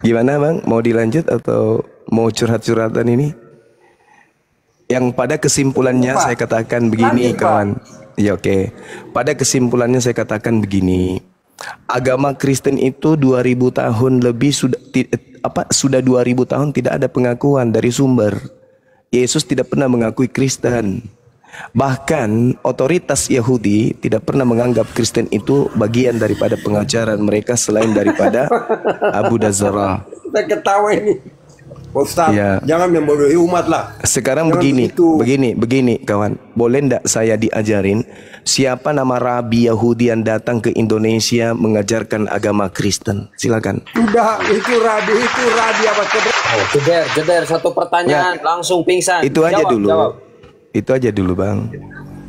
Gimana Bang? Mau dilanjut atau mau curhat-curhatan ini? Yang pada kesimpulannya Pak, saya katakan begini lanjut Pak. kawan. Ya oke. Pada kesimpulannya saya katakan begini. Agama Kristen itu 2000 tahun lebih sudah 2000 tahun tidak ada pengakuan dari sumber. Yesus tidak pernah mengakui Kristen. Bahkan otoritas Yahudi tidak pernah menganggap Kristen itu bagian daripada pengajaran mereka selain daripada Abu Dazarah. Kita ketawa ini. Ustaz, Ya, jangan membodohi umat lah. sekarang Jangan begini, begitu. begini kawan. Boleh ndak saya diajarin siapa nama rabi Yahudi yang datang ke Indonesia mengajarkan agama Kristen? Silakan. Sudah, itu rabi apa Oh, jeder satu pertanyaan langsung pingsan. Itu aja Jawab, dulu. jawab. Itu aja dulu, Bang.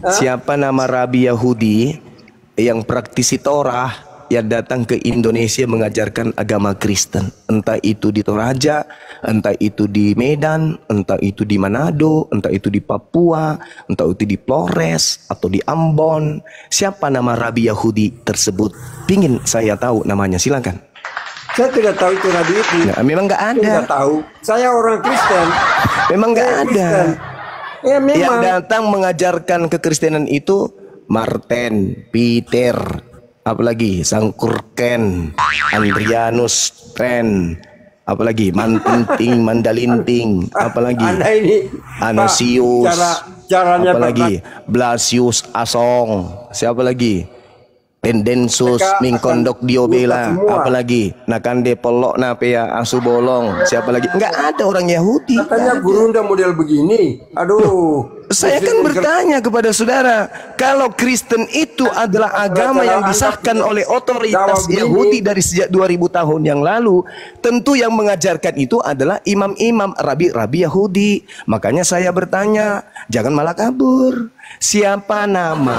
Siapa nama rabi Yahudi yang praktisi Torah yang datang ke Indonesia mengajarkan agama Kristen? Entah itu di Toraja, entah itu di Medan, entah itu di Manado, entah itu di Papua, entah itu di Flores atau di Ambon. Siapa nama rabi Yahudi tersebut? Pingin saya tahu namanya, silakan. Saya tidak tahu itu rabi itu. Nah, memang nggak Saya ada. tidak tahu. Saya orang Kristen. Memang nggak Saya ada. Kristen. Ya Yang memang. datang mengajarkan kekristenan itu Martin, Peter, apalagi Sangkurken, Andrianus, Tren, apalagi Mantinting, Mandalinting, apalagi Anda ini Anosius, Pak, caranya apalagi Blasius Asong, siapa lagi? Tendensus Mereka Mingkondok akan Diobela, buta semua. apalagi Nakande Polok Napea Asu Bolong, siapa lagi? Enggak ada orang Yahudi. katanya gurunda model begini. Aduh. Saya kan bertanya kepada saudara, kalau Kristen itu adalah agama yang disahkan oleh otoritas Yahudi dari sejak 2000 tahun yang lalu, tentu yang mengajarkan itu adalah imam-imam, rabi-rabi Yahudi. Makanya saya bertanya, jangan malah kabur. Siapa nama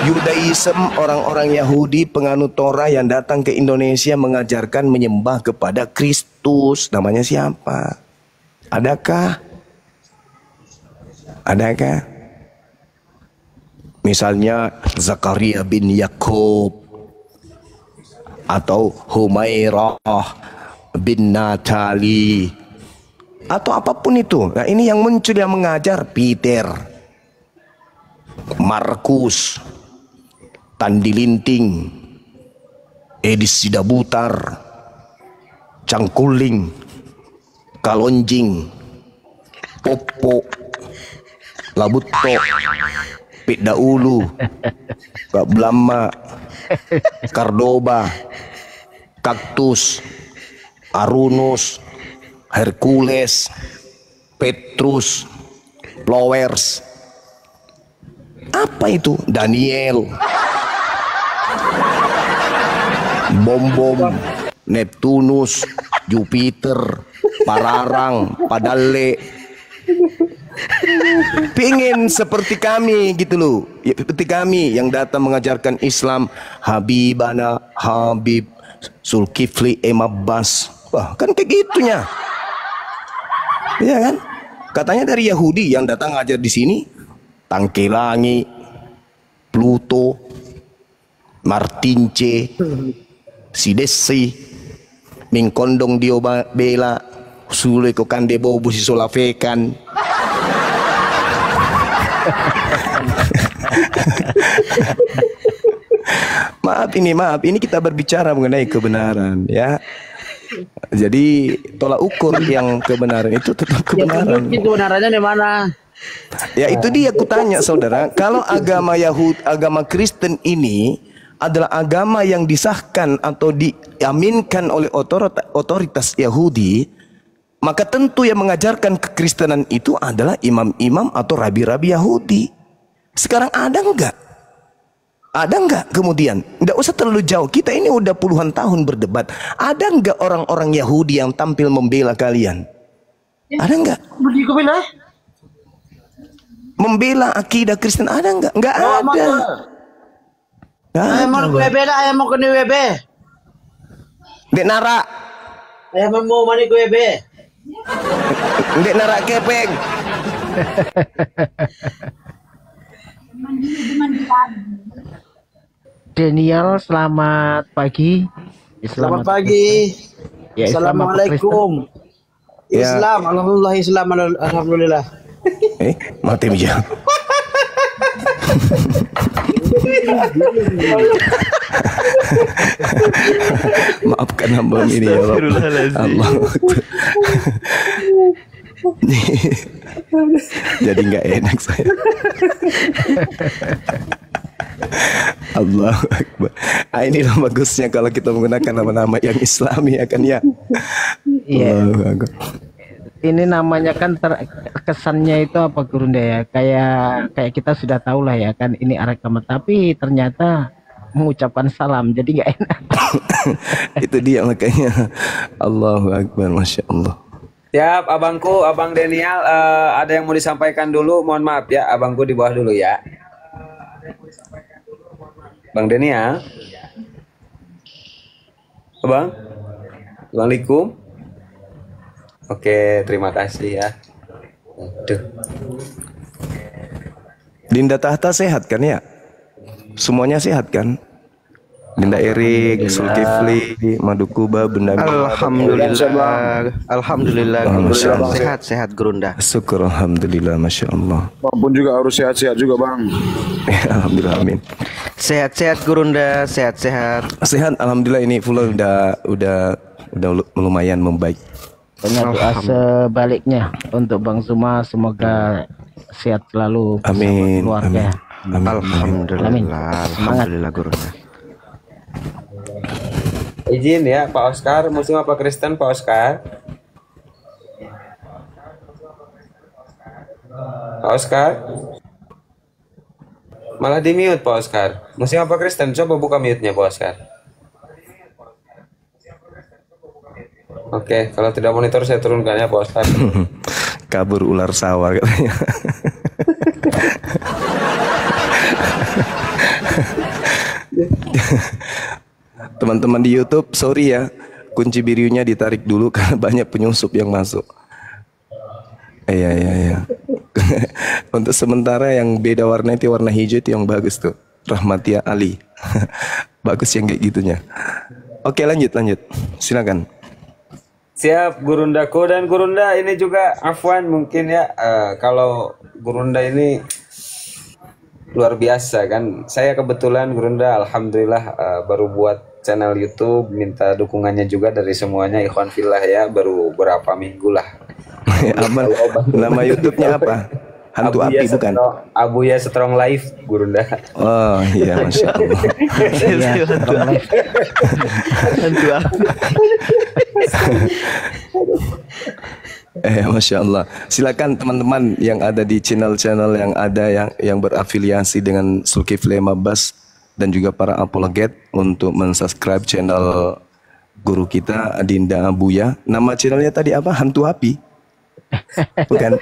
Yudaism, orang-orang Yahudi penganut Torah yang datang ke Indonesia mengajarkan menyembah kepada Kristus? Namanya siapa? Adakah? Adakah? Misalnya Zakaria bin Yakub atau Humairah bin Natali atau apapun itu. Nah, ini yang muncul yang mengajar Peter, Markus, Tandi Linting, Edis Sidabutar, Cangkuling, Kalonjing, Popo, Labuto, Pit Daulu, Kak Blama, Kardoba, Kaktus, Arunus, Hercules, Petrus, Flowers. Apa itu? Daniel, Bom-bom, Neptunus, Jupiter, Pararang, Padale. Pingin seperti kami gitu loh, ya, seperti kami yang datang mengajarkan Islam. Habibana Habib Sulkifli Emabas. Wah, kan kayak gitunya. Iya kan? Katanya dari Yahudi yang datang ngajar di sini. Tangkelangi, Pluto, Martince, Sidesi, Mingkondong Diobela, Sule Kokande Bobu Sisolafekan. Maaf ini kita berbicara mengenai kebenaran ya. Jadi tolak ukur yang kebenaran itu tetap kebenaran. Ya, kebenarannya di mana? Ya itu dia aku tanya saudara, kalau agama Yahudi, agama Kristen ini adalah agama yang disahkan atau diaminkan oleh otoritas Yahudi, maka tentu yang mengajarkan kekristenan itu adalah imam-imam atau rabi-rabi Yahudi. Sekarang ada enggak? Ada enggak kemudian? Enggak usah terlalu jauh. Kita ini udah puluhan tahun berdebat. Ada enggak orang-orang Yahudi yang tampil membela kalian? Ada enggak? Membela akidah Kristen ada enggak? Enggak ada. Enggak Ayam mau ada. ke WB dah, ayam mau ke WB. Dek Nara. Ayam mau mani ke WB. Dek Nara kepeng. Daniel, selamat pagi. Selamat pagi. Ya, Islam apa Kristen? Assalamualaikum. Ya. Islam, alhamdulillah Islam, alhamdulillah. Mati aja. Maafkan hamba ini ya Allah. Jadi nggak enak saya. Allahu Akbar. Inilah bagusnya kalau kita menggunakan nama-nama yang Islami ya kan ya. Iya. Allahu Akbar. Ini namanya kan kesannya itu apa Gurunda ya? Kayak kita sudah tahu lah ya kan ini arakamat, tapi ternyata mengucapkan salam jadi nggak enak. Itu dia makanya. Allahu Akbar, masya Allah. Siap, abangku, abang Daniel, ada yang mau disampaikan dulu. Mohon maaf ya, abangku di bawah dulu ya. Bang Daniel, abang, assalamualaikum. Oke, terima kasih ya. Aduh. Dinda Tahta sehat kan ya? Semuanya sehat kan? Dinda Erik, Zulkifli, Madukuba, Bunda. Alhamdulillah, Masya Allah. sehat Gurunda. Syukur Alhamdulillah, masya Allah. Bang pun juga harus sehat-sehat juga bang. Alhamdulillah, amin. Sehat Gurunda, sehat. Sehat Alhamdulillah, ini Full udah lumayan membaik. Banyak doa sebaliknya untuk Bang Zuma, semoga sehat selalu bersama Amin. keluarga. Amin. Alhamdulillah Gurunda. Izin ya, Pak Oscar, Muslim apa Kristen Pak Oscar? Pak Oscar? Malah di mute Pak Oscar. Muslim apa Kristen? Coba buka mute-nya Pak Oscar. Oke, kalau tidak monitor saya turunkan ya Pak Oscar. Kabur ular sawah katanya. Teman-teman di YouTube, sorry ya, kunci birunya ditarik dulu karena banyak penyusup yang masuk. Iya. Untuk sementara yang beda warna itu warna hijau itu yang bagus tuh. Rahmatia Ali. Bagus yang kayak gitunya. Oke, lanjut. Silakan. Siap Gurundaku, dan Gurunda ini juga Afwan mungkin ya, kalau Gurunda ini luar biasa kan. Saya kebetulan Gurunda alhamdulillah baru buat channel YouTube, minta dukungannya juga dari semuanya ikhwan fillah ya, baru berapa minggu lah. Nama YouTube-nya apa? Hantu Api bukan? Abuya Strong Life Gurunda. Oh iya, masya Allah. Hantu Api. Masya Allah. Silakan teman-teman yang ada di channel-channel yang ada yang berafiliasi dengan Zulkifli Mabas dan juga para apologet untuk mensubscribe channel guru kita Adinda Abuya. Nama channelnya tadi apa? Hantu Api? Bukan?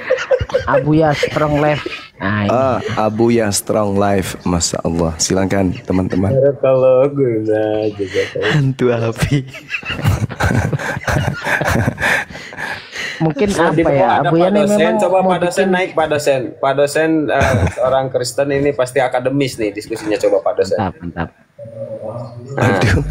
Abuya Strong Life. Nah, Abuya Strong Life. Masya Allah. Silakan teman-teman. Kalau Gurunda juga Hantu api. mungkin apa ya? Abuya ini memang coba mau Pak dosen naik Pak dosen. Pak dosen seorang Kristen ini pasti akademis nih diskusinya, coba Pak dosen. Mantap. Aduh.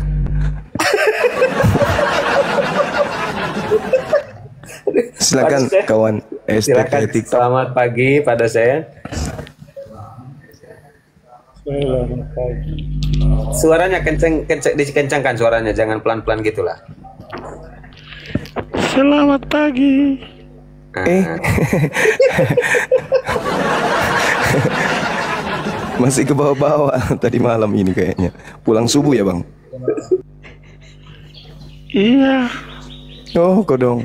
Silakan kawan STT Silakan. TikTok. Selamat pagi Pak dosen. Suaranya dikencangkan suaranya, jangan pelan-pelan gitulah. Selamat pagi. Masih ke bawah-bawah tadi malam ini kayaknya. Pulang subuh ya, Bang? Iya. Oh, kodong.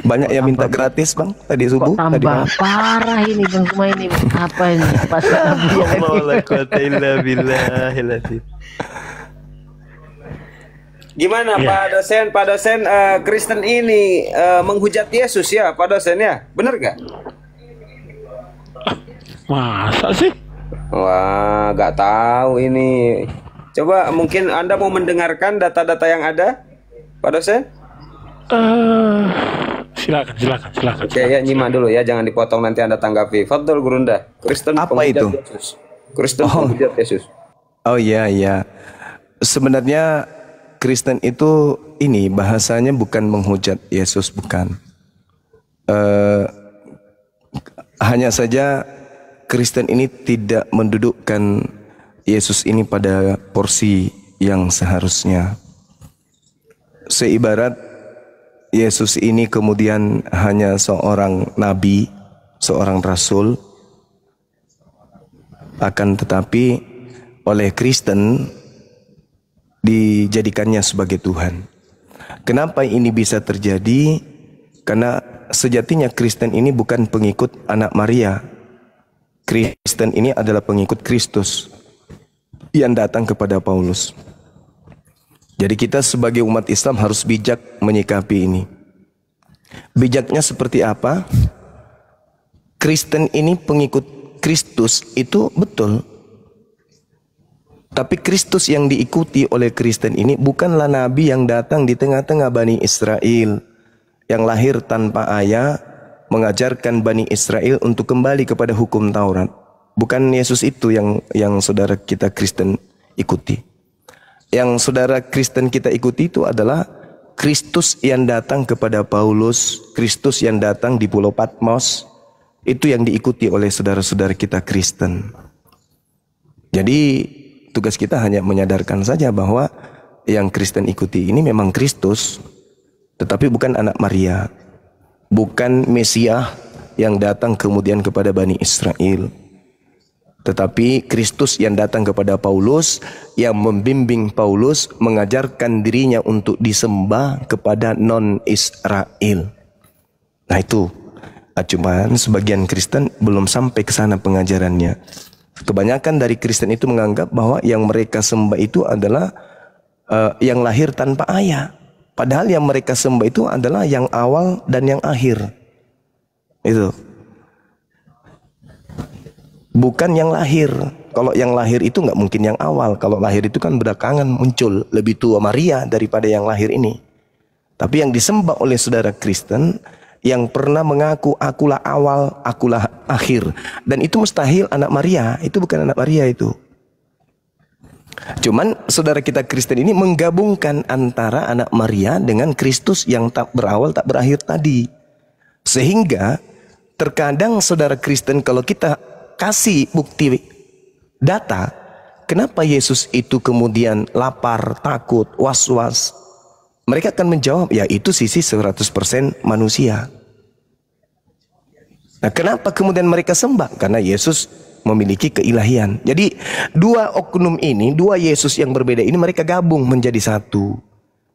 Banyak yang minta gratis, Bang, tadi subuh. Kok Tadi tambah malam. parah ini Bang Zuma ini. Apa ini? Pas Gimana Pak dosen? Pak dosen, Kristen ini menghujat Yesus ya, Pak dosen ya? Bener gak? Masa sih? Wah, gak tahu ini. Coba mungkin Anda mau mendengarkan data-data yang ada, Pak dosen? Silakan. Oke ya, nyimak dulu ya, jangan dipotong, nanti Anda tanggapi. Fadol Gurunda, Kristen Apa penghujat itu? Yesus. Kristen penghujat Yesus. Oh iya. Sebenarnya Kristen itu ini bahasanya bukan menghujat Yesus, bukan. Hanya saja Kristen ini tidak mendudukkan Yesus ini pada porsi yang seharusnya. Seibarat Yesus ini kemudian hanya seorang nabi, seorang rasul, akan tetapi oleh Kristen dijadikannya sebagai Tuhan. Kenapa ini bisa terjadi? Karena sejatinya Kristen ini bukan pengikut anak Maria. Kristen ini adalah pengikut Kristus yang datang kepada Paulus. Jadi kita sebagai umat Islam harus bijak menyikapi ini. Bijaknya seperti apa? Kristen ini pengikut Kristus itu betul. Tapi Kristus yang diikuti oleh Kristen ini bukanlah nabi yang datang di tengah-tengah Bani Israel, yang lahir tanpa ayah, mengajarkan Bani Israel untuk kembali kepada hukum Taurat. Bukan Yesus itu yang saudara kita Kristen ikuti. Yang saudara Kristen kita ikuti itu adalah Kristus yang datang kepada Paulus, Kristus yang datang di Pulau Patmos. Itu yang diikuti oleh saudara-saudara kita Kristen. Jadi tugas kita hanya menyadarkan saja bahwa yang Kristen ikuti ini memang Kristus, tetapi bukan anak Maria, bukan Mesias yang datang kemudian kepada Bani Israel, tetapi Kristus yang datang kepada Paulus, yang membimbing Paulus mengajarkan dirinya untuk disembah kepada non-Israel. Nah itu, cuman sebagian Kristen belum sampai ke sana pengajarannya. Kebanyakan dari Kristen itu menganggap bahwa yang mereka sembah itu adalah yang lahir tanpa ayah. Padahal yang mereka sembah itu adalah yang awal dan yang akhir. Itu. Bukan yang lahir. Kalau yang lahir itu nggak mungkin yang awal. Kalau lahir itu kan belakangan muncul, lebih tua Maria daripada yang lahir ini. Tapi yang disembah oleh saudara Kristen, yang pernah mengaku akulah awal, akulah akhir, dan itu mustahil anak Maria. Itu bukan anak Maria itu. Cuman saudara kita Kristen ini menggabungkan antara anak Maria dengan Kristus yang tak berawal tak berakhir tadi. Sehingga terkadang saudara Kristen kalau kita kasih bukti data, kenapa Yesus itu kemudian lapar, takut, was-was, mereka akan menjawab, ya itu sisi 100% manusia. Nah, kenapa kemudian mereka sembah? Karena Yesus memiliki keilahian. Jadi dua oknum ini, dua Yesus yang berbeda ini mereka gabung menjadi satu.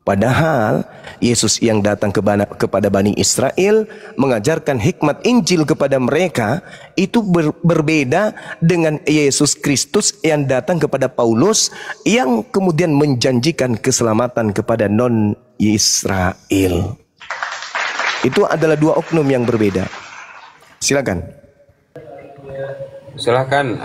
Padahal Yesus yang datang kepada Bani Israel mengajarkan hikmat Injil kepada mereka itu berbeda dengan Yesus Kristus yang datang kepada Paulus yang kemudian menjanjikan keselamatan kepada non-Israel. Itu adalah dua oknum yang berbeda. Silakan. Silakan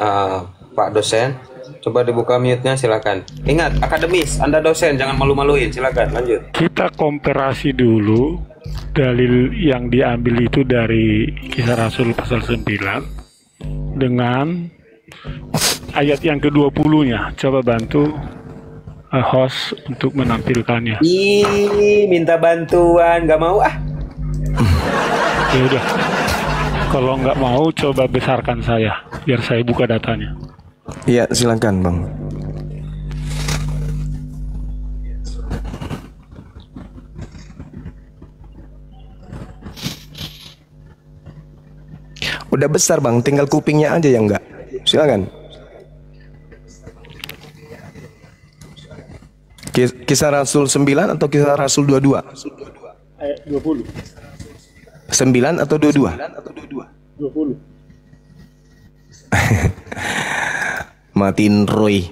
Pak dosen, coba dibuka mute-nya, silakan. Ingat, akademis, Anda dosen, jangan malu-maluin. Silakan, lanjut. Kita komparasi dulu dalil yang diambil itu dari Kisah Rasul pasal 9 dengan ayat yang ke-20-nya. Coba bantu host untuk menampilkannya. Ih, minta bantuan, nggak mau ah. Ya udah. Kalau nggak mau, coba besarkan saya, biar saya buka datanya. Iya, silakan Bang. Udah besar Bang, tinggal kupingnya aja yang enggak. Silakan. Kisah Rasul 9 atau Kisah Rasul 22? Ayat 20. 9 atau 22? 20. Matiin Roy.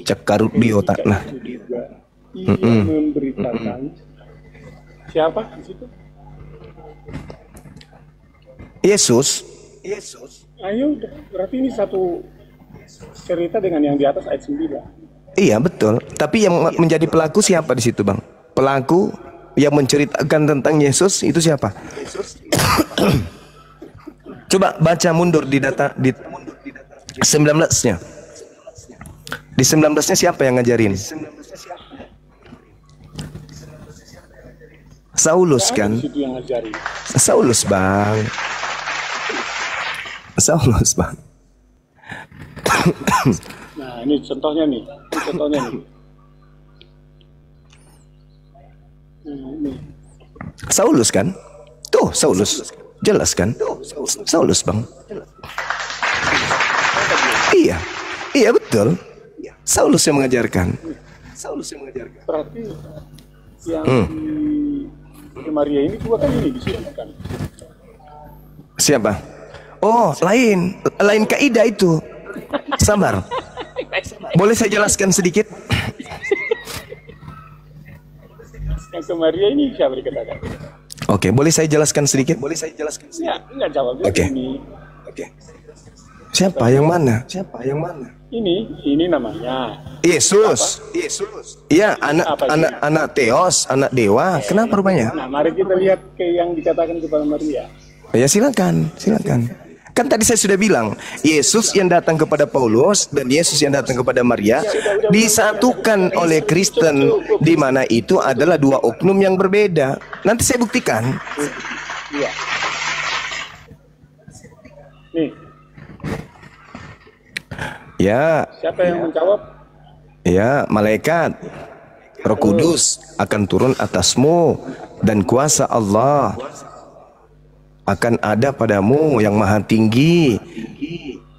Cekarut di otak nah. Ia memberitakan siapa di situ? Yesus. Ayo, berarti ini satu cerita dengan yang di atas ayat 9. Iya betul. Tapi yang menjadi pelaku siapa di situ Bang? Pelaku yang menceritakan tentang Yesus itu siapa? Coba baca mundur di data di 19-nya. Di 19-nya siapa yang ngajarin? Saulus kan? Itu yang ngajari. Saulus bang. Saulus bang. Nah, ini contohnya nih. Ini contohnya nih. Ini. Saulus kan? Tuh Saulus. Jelas kan? Saulus bang. Iya. Iya betul. Saulus yang mengajarkan. Berarti yang di Maria ini juga kan ini disebutkan. Siapa? Oh, lain kaidah itu. Sabar. Boleh saya jelaskan sedikit? Yang ke Maria ini siapa dikatakan? Oke, boleh saya jelaskan sedikit? Ya, enggak jawab Oke. ini. Siapa yang mana? Ini namanya. Yesus. Iya, anak Theos, anak dewa. Kenapa rupanya? Nah, mari kita lihat ke yang dikatakan kepada Maria. Ya silakan. Kan tadi saya sudah bilang, Yesus yang datang kepada Paulus dan Yesus yang datang kepada Maria disatukan oleh Kristen, di mana itu adalah dua oknum yang berbeda. Nanti saya buktikan. Iya. Nih, Ya, siapa yang menjawab? ya, malaikat Roh Kudus akan turun atasmu dan kuasa Allah akan ada padamu, yang maha tinggi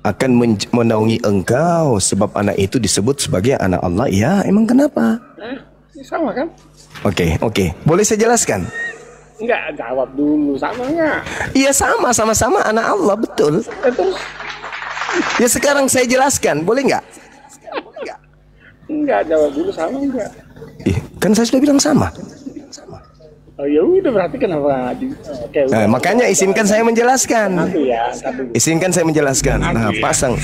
akan menaungi engkau, sebab anak itu disebut sebagai anak Allah. Ya, emang kenapa? Sama kan? Oke. Boleh saya jelaskan? Enggak, jawab dulu. Sama enggak? Iya sama anak Allah, betul. Terus? Ya sekarang saya jelaskan, boleh nggak? Enggak, jawab dulu sama enggak? Kan saya sudah bilang sama. Oh ya udah, berarti kenapa? Oke, Nah, makanya izinkan saya menjelaskan. satu. Izinkan saya menjelaskan. Nah, pasang.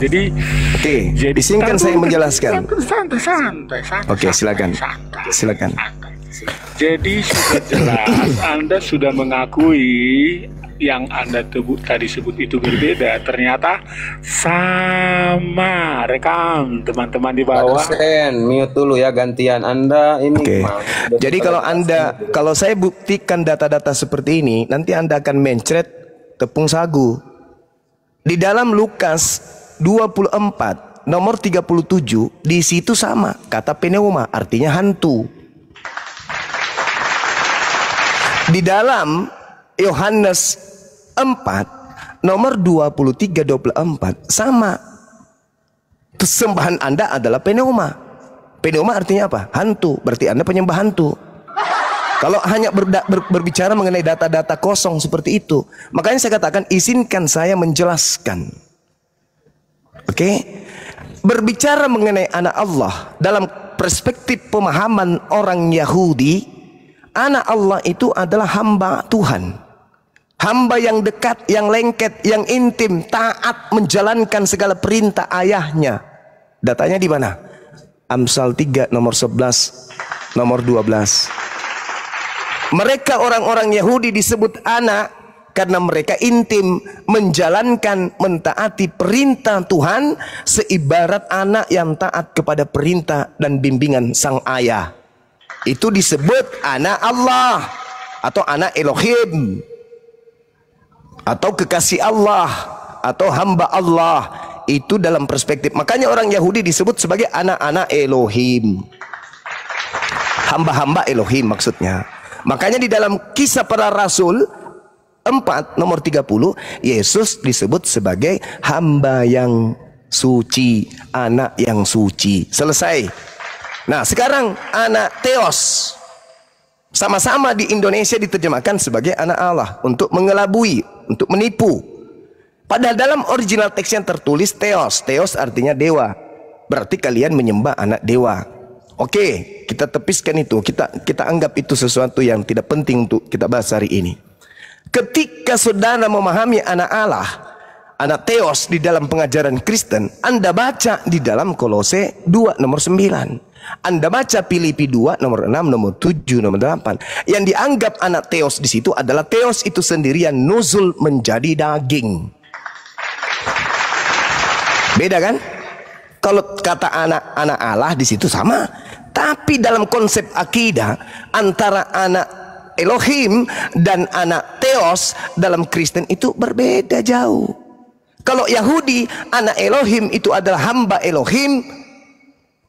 Jadi Oke, izinkan saya menjelaskan. Santai. Oke, silakan. Jadi sudah jelas, Anda sudah mengakui yang Anda tadi sebut itu berbeda, ternyata sama. Rekam teman-teman di bawah. Sen, mute dulu ya, gantian Anda ini. Oke. Jadi kalau saya buktikan data-data seperti ini, nanti Anda akan mencret tepung sagu. Di dalam Lukas 24 nomor 37, di situ sama kata pneuma, artinya hantu. Di dalam Yohanes 4 nomor 23-24 sama. Kesembahan Anda adalah pneuma. Pneuma artinya apa? Hantu. Berarti Anda penyembah hantu. Kalau hanya berbicara mengenai data-data kosong seperti itu, makanya saya katakan izinkan saya menjelaskan. Oke? Berbicara mengenai anak Allah dalam perspektif pemahaman orang Yahudi, anak Allah itu adalah hamba Tuhan. Hamba yang dekat, yang lengket, yang intim, taat menjalankan segala perintah ayahnya. Datanya di mana? Amsal 3 nomor 11, nomor 12. Mereka orang-orang Yahudi disebut anak karena mereka intim menjalankan, mentaati perintah Tuhan seibarat anak yang taat kepada perintah dan bimbingan sang ayah. Itu disebut anak Allah atau anak Elohim atau kekasih Allah atau hamba Allah. Itu dalam perspektif. Makanya orang Yahudi disebut sebagai anak-anak Elohim, hamba-hamba Elohim maksudnya. Makanya di dalam Kisah Para Rasul 4 nomor 30, Yesus disebut sebagai hamba yang suci, anak yang suci. Selesai. Nah sekarang anak Theos sama-sama di Indonesia diterjemahkan sebagai anak Allah untuk mengelabui, untuk menipu. Padahal dalam original teksnya tertulis Theos. Theos artinya dewa. Berarti kalian menyembah anak dewa. Oke, kita tepiskan itu. Kita anggap itu sesuatu yang tidak penting untuk kita bahas hari ini. Ketika saudara memahami anak Allah, anak Theos di dalam pengajaran Kristen, Anda baca di dalam Kolose 2 nomor 9. Anda baca Filipi 2 nomor 6, nomor 7, nomor 8. Yang dianggap anak Theos di situ adalah Theos itu sendiri yang nuzul menjadi daging. Beda kan? Kalau kata anak Allah di situ sama. Tapi dalam konsep akidah antara anak Elohim dan anak Theos dalam Kristen itu berbeda jauh. Kalau Yahudi, anak Elohim itu adalah hamba Elohim,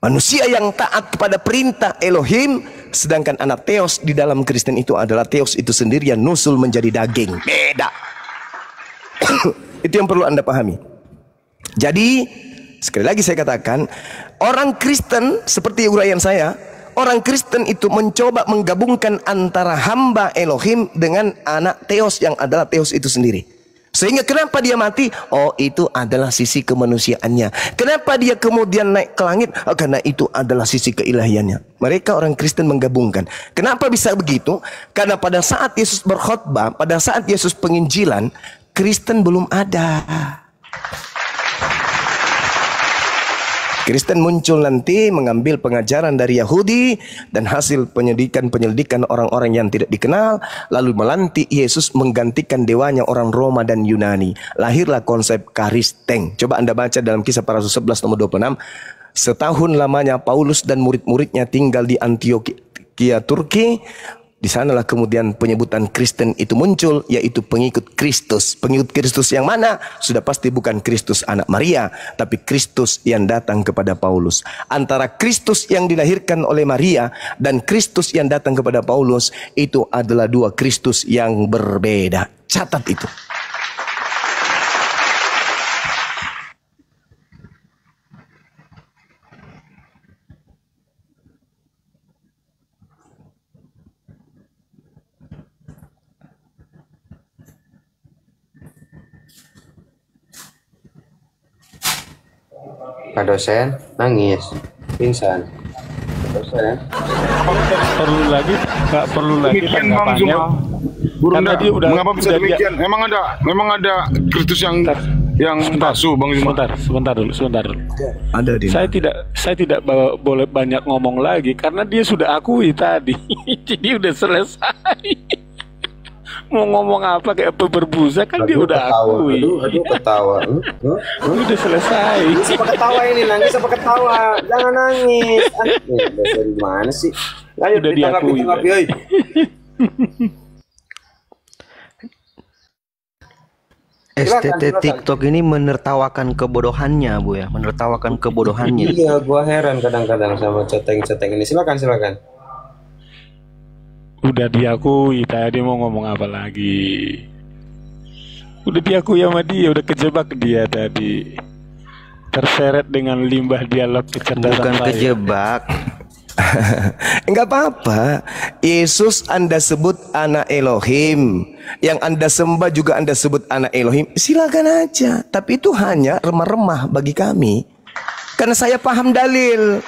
manusia yang taat kepada perintah Elohim. Sedangkan anak Theos di dalam Kristen itu adalah Theos itu sendiri yang nusul menjadi daging. Beda. Itu yang perlu Anda pahami. Jadi sekali lagi saya katakan, orang Kristen seperti uraian saya, orang Kristen itu mencoba menggabungkan antara hamba Elohim dengan anak Theos yang adalah Theos itu sendiri. Sehingga kenapa dia mati? Oh, itu adalah sisi kemanusiaannya. Kenapa dia kemudian naik ke langit? Oh, karena itu adalah sisi keilahiannya. Mereka orang Kristen menggabungkan. Kenapa bisa begitu? Karena pada saat Yesus berkhotbah, pada saat Yesus penginjilan, Kristen belum ada. Kristen muncul nanti mengambil pengajaran dari Yahudi dan hasil penyelidikan orang-orang yang tidak dikenal, lalu melantik Yesus menggantikan dewanya orang Roma dan Yunani. Lahirlah konsep Karisteng. Coba Anda baca dalam Kisah Para Rasul 11 nomor 26. Setahun lamanya Paulus dan murid-muridnya tinggal di Antioquia, Turki. Di sanalah kemudian penyebutan Kristen itu muncul, yaitu pengikut Kristus. Pengikut Kristus yang mana? Sudah pasti bukan Kristus anak Maria, tapi Kristus yang datang kepada Paulus. Antara Kristus yang dilahirkan oleh Maria dan Kristus yang datang kepada Paulus, itu adalah dua Kristus yang berbeda. Catat itu. Pak dosen nangis, pingsan. Pak dosen. Nggak perlu lagi Demikian Bang tanggapannya. Zuma. Burunda, Karena dia udah- mengapa bisa udah demikian? Memang ada Kristus yang palsu, Bang Zuma. Sebentar dulu. Ada di Saya tidak boleh banyak ngomong lagi karena dia sudah akui tadi. Jadi udah selesai. Mau ngomong apa kayak berbusa kan dia udah akui. Aduh ketawa. Udah selesai. Siapa ketawa ini? Nangis apa ketawa? Jangan nangis. Dosen gimana sih? Ayo Udah diakui. ditanggapi, oi. STT Silakan. TikTok ini menertawakan kebodohannya, Bu ya, menertawakan kebodohannya. Iya, gua heran kadang-kadang sama chatting ini. Silakan. Udah diakui tadi mau ngomong apa lagi? Udah diakui sama dia, udah kejebak dia tadi. Terseret dengan limbah dialog kecerdasan Bukan saya. kejebak. Enggak apa-apa. Yesus Anda sebut anak Elohim, yang Anda sembah juga Anda sebut anak Elohim. Silakan aja. Tapi itu hanya remah-remah bagi kami. Karena saya paham dalil.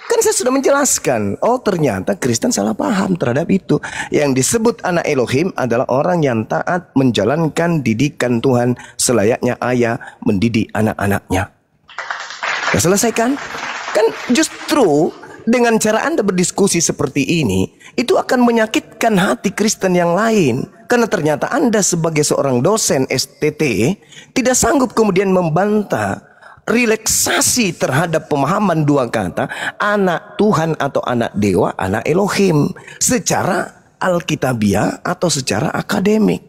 Kan saya sudah menjelaskan. Oh, ternyata Kristen salah paham terhadap itu. Yang disebut anak Elohim adalah orang yang taat menjalankan didikan Tuhan selayaknya ayah mendidik anak-anaknya. Ya, selesaikan? Kan justru dengan cara Anda berdiskusi seperti ini, itu akan menyakitkan hati Kristen yang lain. Karena ternyata Anda sebagai seorang dosen STT tidak sanggup kemudian membantah relaksasi terhadap pemahaman dua kata anak Tuhan atau anak dewa, anak Elohim secara alkitabiah atau secara akademik.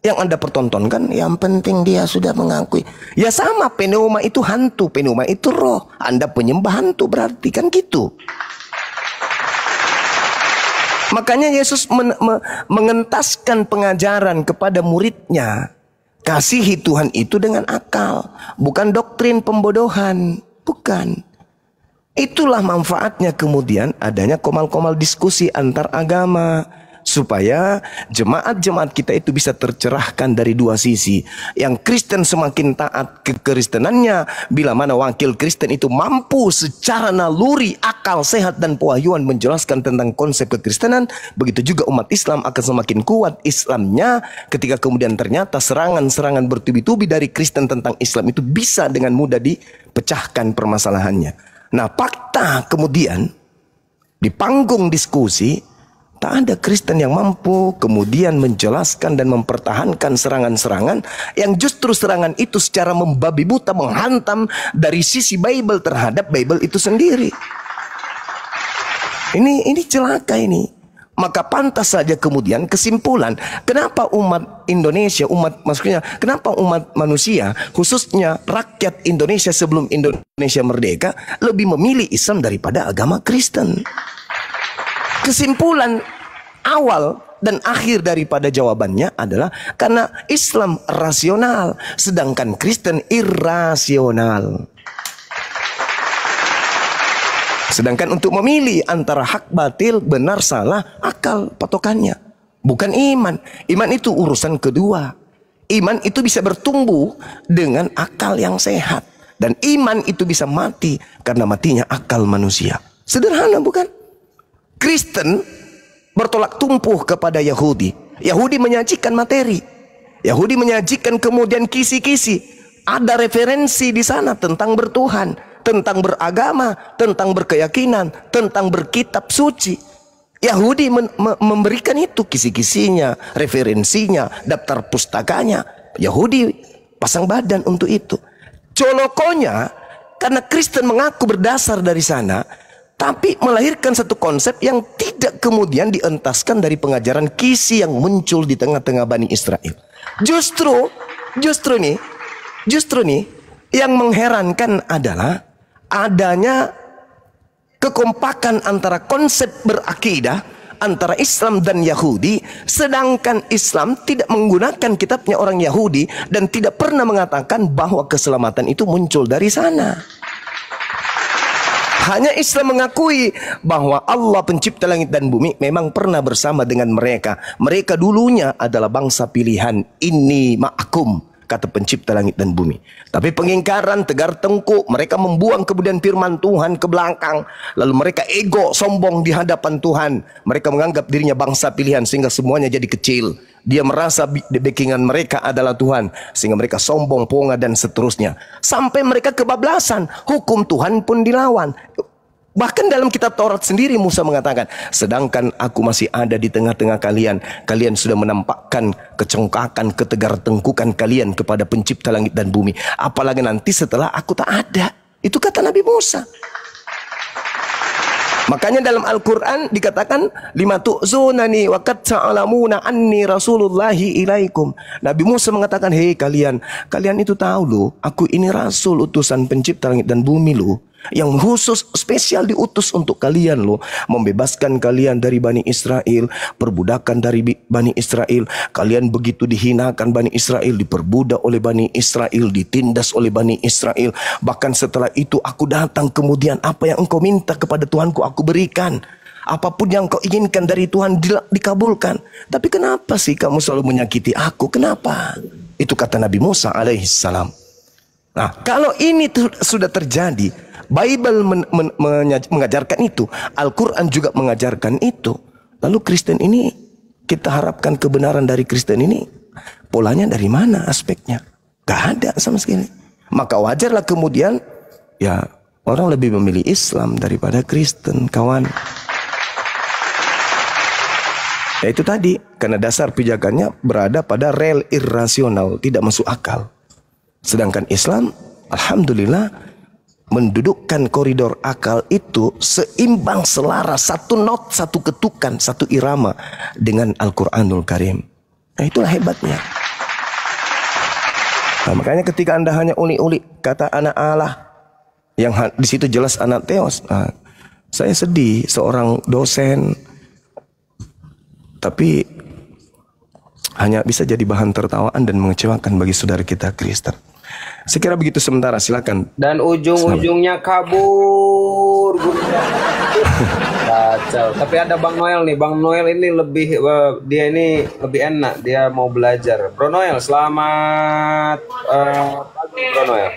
Yang Anda pertontonkan yang penting dia sudah mengakui. Ya sama, pneuma itu hantu, pneuma itu roh. Anda penyembah hantu berarti kan gitu. Makanya Yesus mengentaskan pengajaran kepada muridnya. Kasihi Tuhan itu dengan akal, bukan doktrin pembodohan, bukan. Itulah manfaatnya kemudian adanya komal-komal diskusi antar agama, supaya jemaat-jemaat kita itu bisa tercerahkan dari dua sisi. Yang Kristen semakin taat ke kekristenannya bila mana wakil Kristen itu mampu secara naluri, akal sehat dan pewahyuan menjelaskan tentang konsep kekristenan. Begitu juga umat Islam akan semakin kuat Islamnya ketika kemudian ternyata serangan-serangan bertubi-tubi dari Kristen tentang Islam itu bisa dengan mudah dipecahkan permasalahannya. Nah, fakta kemudian di panggung diskusi tak ada Kristen yang mampu kemudian menjelaskan dan mempertahankan serangan-serangan yang justru serangan itu secara membabi buta menghantam dari sisi Bible terhadap Bible itu sendiri. Ini celaka ini. maka pantas saja kemudian kesimpulan kenapa umat Indonesia, kenapa umat manusia, khususnya rakyat Indonesia sebelum Indonesia merdeka lebih memilih Islam daripada agama Kristen. Kesimpulan awal dan akhir daripada jawabannya adalah karena Islam rasional, sedangkan Kristen irasional. Sedangkan untuk memilih antara hak batil, benar salah, akal patokannya, bukan iman. Iman itu urusan kedua. Iman itu bisa bertumbuh dengan akal yang sehat, dan iman itu bisa mati karena matinya akal manusia. Sederhana bukan? Kristen bertolak tumpuh kepada Yahudi. Yahudi menyajikan materi. Yahudi menyajikan kemudian kisi-kisi. Ada referensi di sana tentang bertuhan, tentang beragama, tentang berkeyakinan, tentang berkitab suci. Yahudi memberikan itu kisi-kisinya, referensinya, daftar pustakanya. Yahudi pasang badan untuk itu. Colokonya, karena Kristen mengaku berdasar dari sana, tapi melahirkan satu konsep yang tidak kemudian dientaskan dari pengajaran kisi yang muncul di tengah-tengah Bani Israel. Justru nih, yang mengherankan adalah adanya kekompakan antara konsep berakidah antara Islam dan Yahudi, sedangkan Islam tidak menggunakan kitabnya orang Yahudi dan tidak pernah mengatakan bahwa keselamatan itu muncul dari sana. Hanya Islam mengakui bahwa Allah pencipta langit dan bumi memang pernah bersama dengan mereka. Mereka dulunya adalah bangsa pilihan. Inni ma'akum, kata pencipta langit dan bumi. Tapi pengingkaran, tegar tengkuk, mereka membuang kemudian firman Tuhan ke belakang. Lalu mereka ego, sombong di hadapan Tuhan. Mereka menganggap dirinya bangsa pilihan sehingga semuanya jadi kecil. Dia merasa backingan mereka adalah Tuhan, sehingga mereka sombong, ponga dan seterusnya. Sampai mereka kebablasan, hukum Tuhan pun dilawan. Bahkan dalam kitab Taurat sendiri Musa mengatakan, sedangkan aku masih ada di tengah-tengah kalian, kalian sudah menampakkan kecongkakan, ketegar tengkukan kalian kepada pencipta langit dan bumi. Apalagi nanti setelah aku tak ada. Itu kata Nabi Musa. Makanya dalam Al-Quran dikatakan, lima tu'zunani wa qad ta'lamuna anni rasulullahi ilaikum. Nabi Musa mengatakan, hei kalian itu tahu loh, aku ini rasul utusan pencipta langit dan bumi loh, yang khusus spesial diutus untuk kalian loh, membebaskan kalian dari Bani Israel, perbudakan dari Bani Israel. Kalian begitu dihinakan Bani Israel, diperbudak oleh Bani Israel, ditindas oleh Bani Israel. Bahkan setelah itu aku datang, kemudian apa yang engkau minta kepada Tuhanku aku berikan. Apapun yang kau inginkan dari Tuhan dikabulkan. Tapi kenapa sih kamu selalu menyakiti aku? Kenapa? Itu kata Nabi Musa alaihissalam. Nah, kalau ini sudah terjadi, Bible mengajarkan itu, Al-Quran juga mengajarkan itu. Lalu Kristen ini, kita harapkan kebenaran dari Kristen ini, polanya dari mana aspeknya? Gak ada sama sekali. Maka wajarlah kemudian, ya orang lebih memilih Islam daripada Kristen, kawan. Ya itu tadi, karena dasar pijakannya berada pada rel irrasional, tidak masuk akal. Sedangkan Islam, alhamdulillah, mendudukkan koridor akal itu seimbang, selaras, satu not, satu ketukan, satu irama dengan Al-Quranul Karim. Nah itulah hebatnya. Nah, makanya ketika Anda hanya uli-uli kata anak Allah, yang di situ jelas anak Theos. Nah, saya sedih, seorang dosen, tapi hanya bisa jadi bahan tertawaan dan mengecewakan bagi saudara kita Kristen. Saya kira begitu sementara, silakan. Dan ujung-ujungnya kabur. Kacau. Tapi ada Bang Noel nih. Bang Noel ini dia ini lebih enak. Dia mau belajar. Bro Noel, selamat pagi Bro Noel.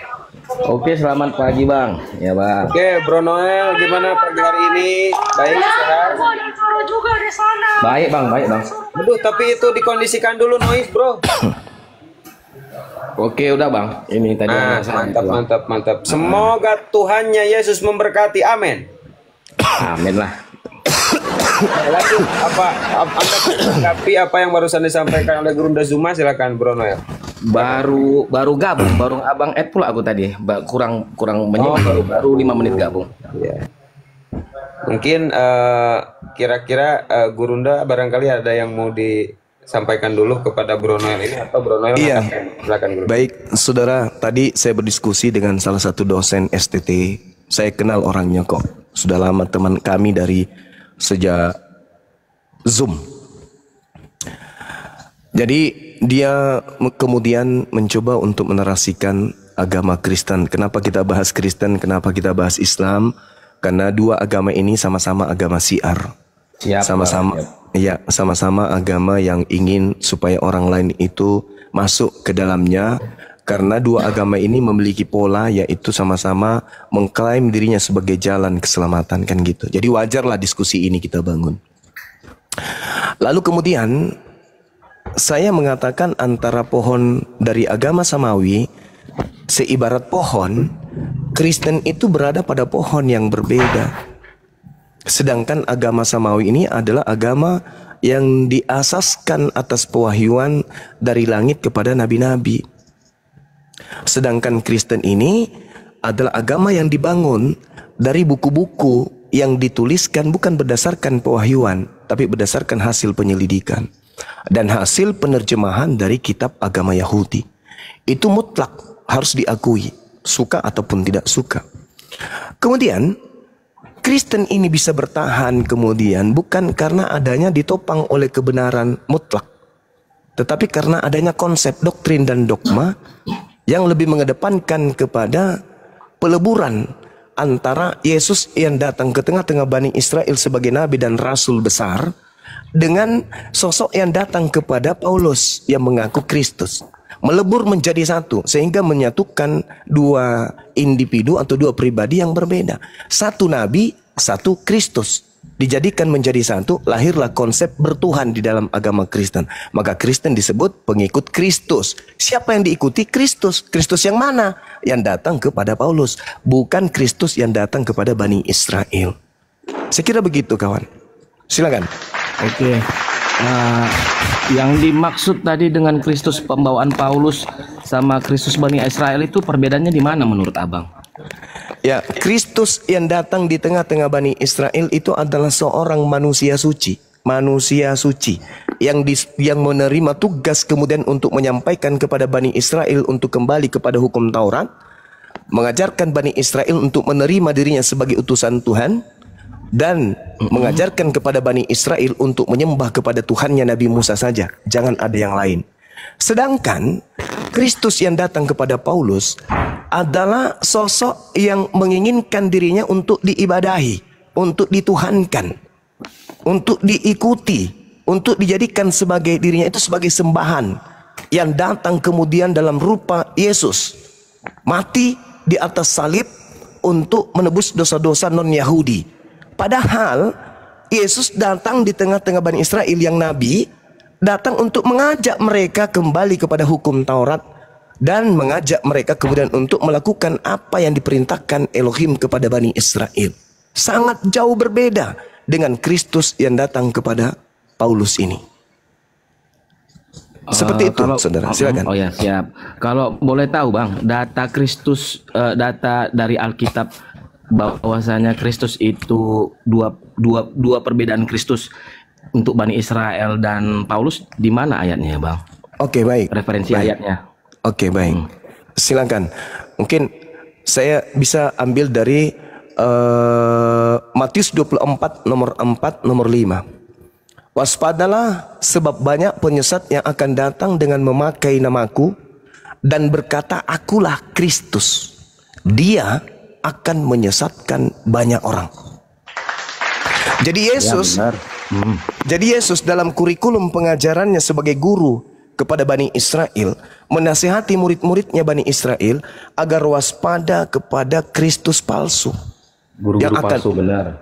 Oke, selamat pagi Bang. Ya Bang. Oke, Bro Noel, gimana pagi hari ini? Baik, sehat? Baik Bang, baik Bang. Aduh, tapi itu dikondisikan dulu noise, Bro. Oke, udah Bang. Ini tadi mantap. Semoga Tuhannya Yesus memberkati. Amin. Amin lah. Lagi Anda menanggapi apa yang barusan disampaikan oleh Gurunda Zuma? Silakan Bro Noel. Baru gabung, baru Abang add pula aku tadi. Kurang menit, baru 5 menit gabung. Yeah. Mungkin kira-kira Gurunda barangkali ada yang mau disampaikan dulu kepada Bro Noel ini atau Bro Noel Iya. silakan Gurunda. Baik, saudara, tadi saya berdiskusi dengan salah satu dosen STT. Saya kenal orangnya kok. Sudah lama teman kami dari sejak Zoom. Jadi dia kemudian mencoba untuk menarasikan agama Kristen. Kenapa kita bahas Kristen? Kenapa kita bahas Islam? Karena dua agama ini sama-sama agama syiar. Sama-sama, ya, sama-sama agama yang ingin supaya orang lain itu masuk ke dalamnya. Karena dua agama ini memiliki pola, yaitu sama-sama mengklaim dirinya sebagai jalan keselamatan, kan gitu. Jadi wajarlah diskusi ini kita bangun. Lalu kemudian saya mengatakan antara pohon dari agama samawi seibarat pohon, Kristen itu berada pada pohon yang berbeda. Sedangkan agama samawi ini adalah agama yang diasaskan atas pewahyuan dari langit kepada nabi-nabi. Sedangkan Kristen ini adalah agama yang dibangun dari buku-buku yang dituliskan bukan berdasarkan pewahyuan, tapi berdasarkan hasil penyelidikan dan hasil penerjemahan dari kitab agama Yahudi. Itu mutlak, harus diakui, suka ataupun tidak suka. Kemudian Kristen ini bisa bertahan kemudian bukan karena adanya ditopang oleh kebenaran mutlak, tetapi karena adanya konsep, doktrin dan dogma yang lebih mengedepankan kepada peleburan antara Yesus yang datang ke tengah-tengah Bani Israel sebagai nabi dan rasul besar dengan sosok yang datang kepada Paulus yang mengaku Kristus. Melebur menjadi satu sehingga menyatukan dua individu atau dua pribadi yang berbeda. Satu nabi, satu Kristus. Dijadikan menjadi satu, lahirlah konsep bertuhan di dalam agama Kristen. Maka Kristen disebut pengikut Kristus. Siapa yang diikuti? Kristus. Kristus yang mana? Yang datang kepada Paulus, bukan Kristus yang datang kepada Bani Israel. Saya kira begitu, kawan. Silakan. Oke. Yang dimaksud tadi dengan Kristus pembawaan Paulus sama Kristus Bani Israel itu perbedaannya di mana menurut Abang? Ya, Kristus yang datang di tengah-tengah Bani Israel itu adalah seorang manusia suci, yang menerima tugas kemudian untuk menyampaikan kepada Bani Israel untuk kembali kepada hukum Taurat, mengajarkan Bani Israel untuk menerima dirinya sebagai utusan Tuhan, dan mengajarkan kepada Bani Israel untuk menyembah kepada Tuhannya Nabi Musa saja, jangan ada yang lain. Sedangkan Kristus yang datang kepada Paulus adalah sosok yang menginginkan dirinya untuk diibadahi, untuk dituhankan, untuk diikuti, untuk dijadikan sebagai dirinya itu sebagai sembahan, yang datang kemudian dalam rupa Yesus, mati di atas salib untuk menebus dosa-dosa non-Yahudi. Padahal Yesus datang di tengah-tengah Bani Israel yang nabi, datang untuk mengajak mereka kembali kepada hukum Taurat dan mengajak mereka kemudian untuk melakukan apa yang diperintahkan Elohim kepada Bani Israel. Sangat jauh berbeda dengan Kristus yang datang kepada Paulus ini. Seperti itu, saudara. Silakan. Oh ya, siap. Kalau boleh tahu, Bang, data Kristus, data dari Alkitab bahwasanya Kristus itu dua perbedaan Kristus untuk Bani Israel dan Paulus, di mana ayatnya, Bang? Oke, baik. Referensi ayatnya. Oke, baik. Silakan. Mungkin saya bisa ambil dari Matius 24 nomor 4 nomor 5. Waspadalah sebab banyak penyesat yang akan datang dengan memakai namaku dan berkata akulah Kristus. Dia akan menyesatkan banyak orang. Jadi Yesus, jadi Yesus dalam kurikulum pengajarannya sebagai guru kepada Bani Israel menasihati murid-muridnya Bani Israel agar waspada kepada Kristus palsu. Guru-guru palsu, benar.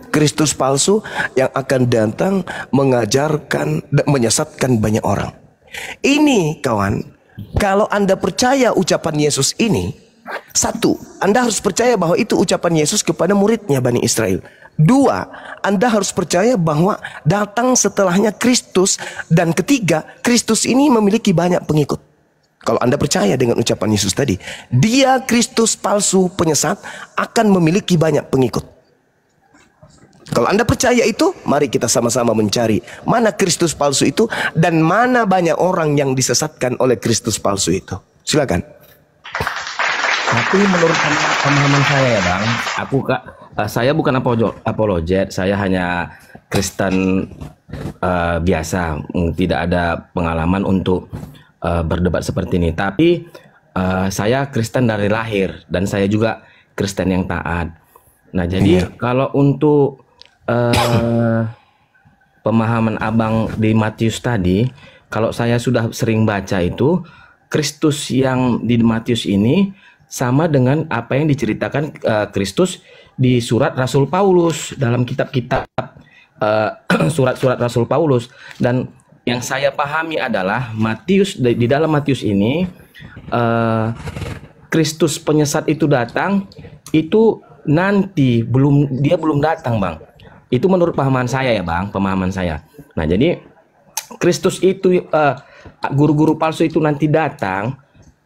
Kristus palsu yang akan datang mengajarkan dan menyesatkan banyak orang. Ini kawan, kalau Anda percaya ucapan Yesus ini, satu, Anda harus percaya bahwa itu ucapan Yesus kepada muridnya Bani Israel. Dua, Anda harus percaya bahwa datang setelahnya Kristus. Dan ketiga, Kristus ini memiliki banyak pengikut. Kalau Anda percaya dengan ucapan Yesus tadi, dia Kristus palsu penyesat akan memiliki banyak pengikut. Kalau Anda percaya itu, mari kita sama-sama mencari mana Kristus palsu itu dan mana banyak orang yang disesatkan oleh Kristus palsu itu. Silakan. Tapi menurut pemahaman saya ya Bang, saya bukan apologet, saya hanya Kristen biasa, tidak ada pengalaman untuk berdebat seperti ini. Tapi saya Kristen dari lahir dan saya juga Kristen yang taat. Nah jadi kalau untuk pemahaman Abang di Matius tadi, kalau saya sudah sering baca itu, Kristus yang di Matius ini sama dengan apa yang diceritakan Kristus di surat Rasul Paulus, dalam kitab-kitab surat-surat Rasul Paulus. Dan yang saya pahami adalah Matius, di dalam Matius ini Kristus penyesat itu datang itu nanti, dia belum datang Bang. Itu menurut pemahaman saya ya Bang, pemahaman saya. Nah jadi Kristus itu guru-guru palsu itu nanti datang,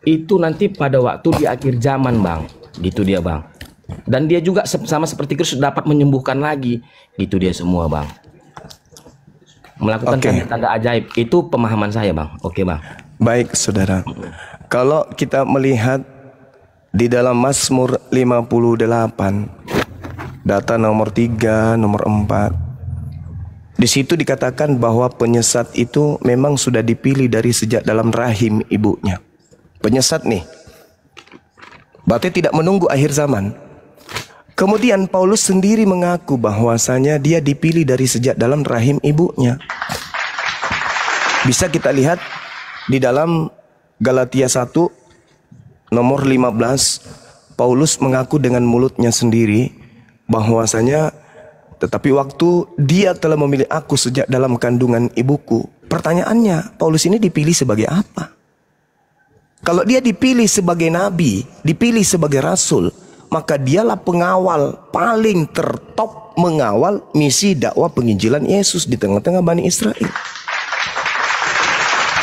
itu nanti pada waktu di akhir zaman Bang, gitu dia Bang. Dan dia juga sama seperti Kristus dapat menyembuhkan lagi, gitu dia semua Bang. Melakukan tanda-tanda ajaib, itu pemahaman saya Bang. Oke Bang. Baik saudara, kalau kita melihat di dalam Mazmur 58 data nomor 3, nomor 4. Di situ dikatakan bahwa penyesat itu memang sudah dipilih dari sejak dalam rahim ibunya. Penyesat nih. Berarti tidak menunggu akhir zaman. Kemudian Paulus sendiri mengaku bahwasanya dia dipilih dari sejak dalam rahim ibunya. Bisa kita lihat di dalam Galatia 1 nomor 15, Paulus mengaku dengan mulutnya sendiri bahwasanya tetapi waktu dia telah memilih aku sejak dalam kandungan ibuku. Pertanyaannya, Paulus ini dipilih sebagai apa? Kalau dia dipilih sebagai nabi, dipilih sebagai rasul, maka dialah pengawal paling tertop mengawal misi dakwah penginjilan Yesus di tengah-tengah Bani Israel.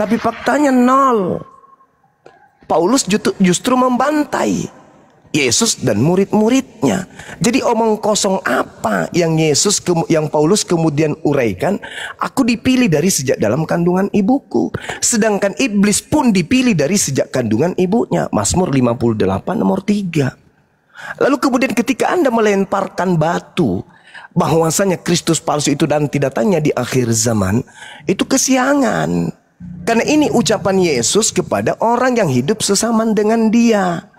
Tapi faktanya nol. Paulus justru membantai Yesus dan murid-muridnya. Jadi omong kosong apa yang Paulus kemudian uraikan? Aku dipilih dari sejak dalam kandungan ibuku. Sedangkan iblis pun dipilih dari sejak kandungan ibunya. Mazmur 58 nomor 3. Lalu kemudian ketika Anda melemparkan batu bahwasanya Kristus palsu itu dan datangnya di akhir zaman, itu kesiangan. Karena ini ucapan Yesus kepada orang yang hidup sesaman dengan dia.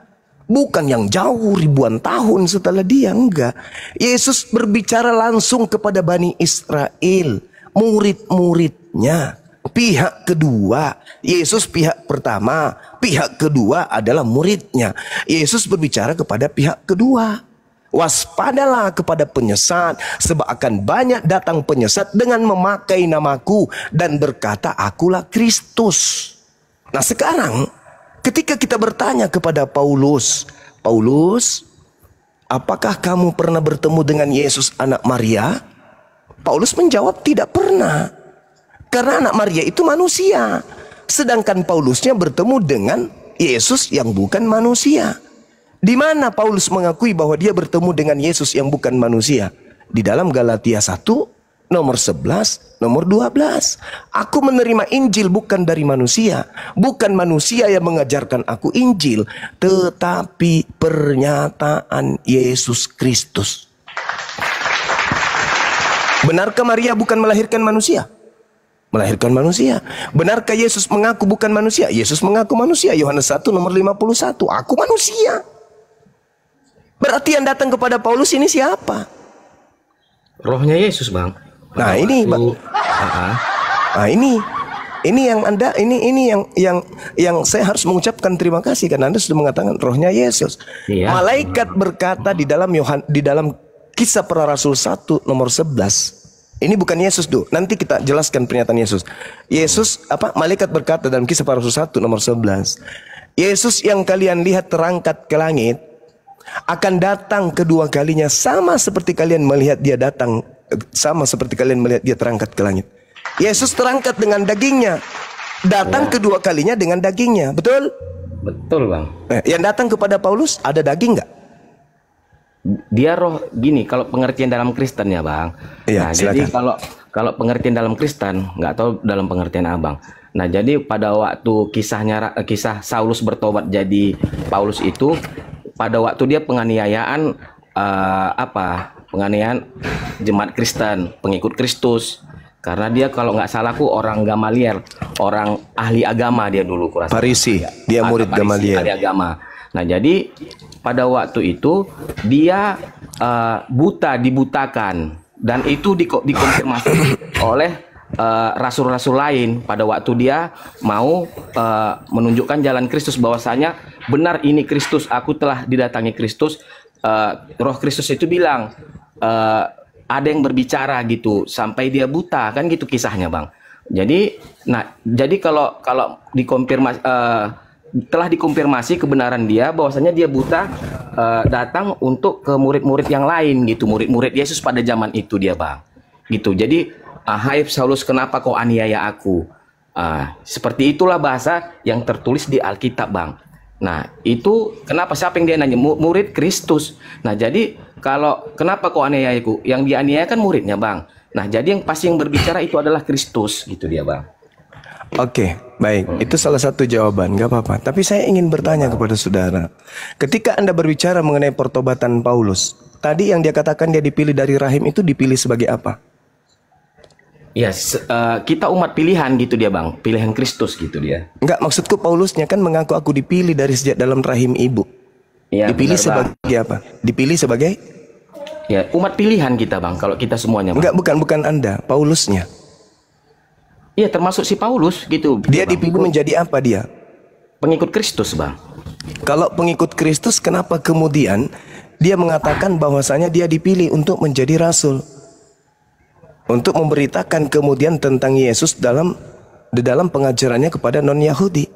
Bukan yang jauh ribuan tahun setelah dia, enggak. Yesus berbicara langsung kepada Bani Israel, murid-muridnya. Pihak kedua, Yesus pihak pertama, pihak kedua adalah muridnya. Yesus berbicara kepada pihak kedua. Waspadalah kepada penyesat, sebab akan banyak datang penyesat dengan memakai namaku dan berkata, akulah Kristus. Nah sekarang, ketika kita bertanya kepada Paulus, apakah kamu pernah bertemu dengan Yesus anak Maria? Paulus menjawab tidak pernah. Karena anak Maria itu manusia. Sedangkan Paulusnya bertemu dengan Yesus yang bukan manusia. Di mana Paulus mengakui bahwa dia bertemu dengan Yesus yang bukan manusia? Di dalam Galatia 1 nomor 11, nomor 12. Aku menerima Injil bukan dari manusia. Bukan manusia yang mengajarkan aku Injil, tetapi pernyataan Yesus Kristus. Benarkah Maria bukan melahirkan manusia? Melahirkan manusia. Benarkah Yesus mengaku bukan manusia? Yesus mengaku manusia. Yohanes 1 nomor 51. Aku manusia. Berarti yang datang kepada Paulus ini siapa? Rohnya Yesus Bang. Nah ini Bang. Nah ini yang Anda yang saya harus mengucapkan terima kasih karena Anda sudah mengatakan rohnya Yesus. Iya. Malaikat berkata di dalam Kisah Para Rasul 1 nomor 11. Ini bukan Yesus tuh. Nanti kita jelaskan pernyataan Yesus. Malaikat berkata dalam Kisah Para Rasul 1 nomor 11. Yesus yang kalian lihat terangkat ke langit akan datang kedua kalinya sama seperti kalian melihat dia datang, sama seperti kalian melihat dia terangkat ke langit. Yesus terangkat dengan dagingnya, datang kedua kalinya dengan dagingnya, betul? Betul Bang. Yang datang kepada Paulus ada daging nggak? Dia roh gini kalau pengertian dalam Kristen ya Bang. Iya, Nah, jadi silakan. kalau pengertian dalam Kristen, nggak tahu dalam pengertian Abang. Nah, jadi pada waktu kisah Saulus bertobat jadi Paulus itu, pada waktu dia penganiayaan penganiayaan jemaat Kristen, pengikut Kristus. Karena dia kalau nggak salahku orang Gamaliel, orang ahli agama dia dulu kurasa. Farisi, dia murid Farisi, Gamaliel. ahli agama. Nah, jadi pada waktu itu dia dibutakan, dan itu dikonfirmasi oleh rasul-rasul lain pada waktu dia mau menunjukkan jalan Kristus, bahwasanya benar ini Kristus, aku telah didatangi Kristus. Roh Kristus itu bilang ada yang berbicara gitu sampai dia buta, kan gitu kisahnya Bang. Jadi kalau dikonfirmasi telah dikonfirmasi kebenaran dia bahwasanya dia buta, datang untuk ke murid-murid yang lain gitu, murid-murid Yesus pada zaman itu dia Bang. Gitu. Jadi hai Saulus, kenapa kau aniaya aku? Seperti itulah bahasa yang tertulis di Alkitab Bang. Nah, itu kenapa, siapa yang dia nanya? Murid Kristus. Nah, jadi kalau kenapa kau aniaya aku? Yang dianiaya kan muridnya Bang. Nah, jadi yang pasti yang berbicara itu adalah Kristus, gitu dia Bang. Oke, baik. Itu salah satu jawaban, nggak apa-apa. Tapi saya ingin bertanya kepada saudara. Ketika Anda berbicara mengenai pertobatan Paulus, tadi yang dia katakan dia dipilih dari rahim itu dipilih sebagai apa? Ya, kita umat pilihan gitu dia Bang, pilihan Kristus gitu dia. Enggak, maksudku Paulusnya kan mengaku aku dipilih dari sejak dalam rahim ibu. Ya, dipilih benar, sebagai apa? Dipilih sebagai? Ya, umat pilihan kita Bang, kalau kita semuanya Bang. Enggak, bukan Anda, Paulusnya. Iya, termasuk si Paulus gitu. Dia Bang. dipilih menjadi apa dia? Pengikut Kristus Bang. Kalau pengikut Kristus, kenapa kemudian dia mengatakan bahwasanya dia dipilih untuk menjadi rasul? Untuk memberitakan kemudian tentang Yesus di dalam pengajarannya kepada non-Yahudi.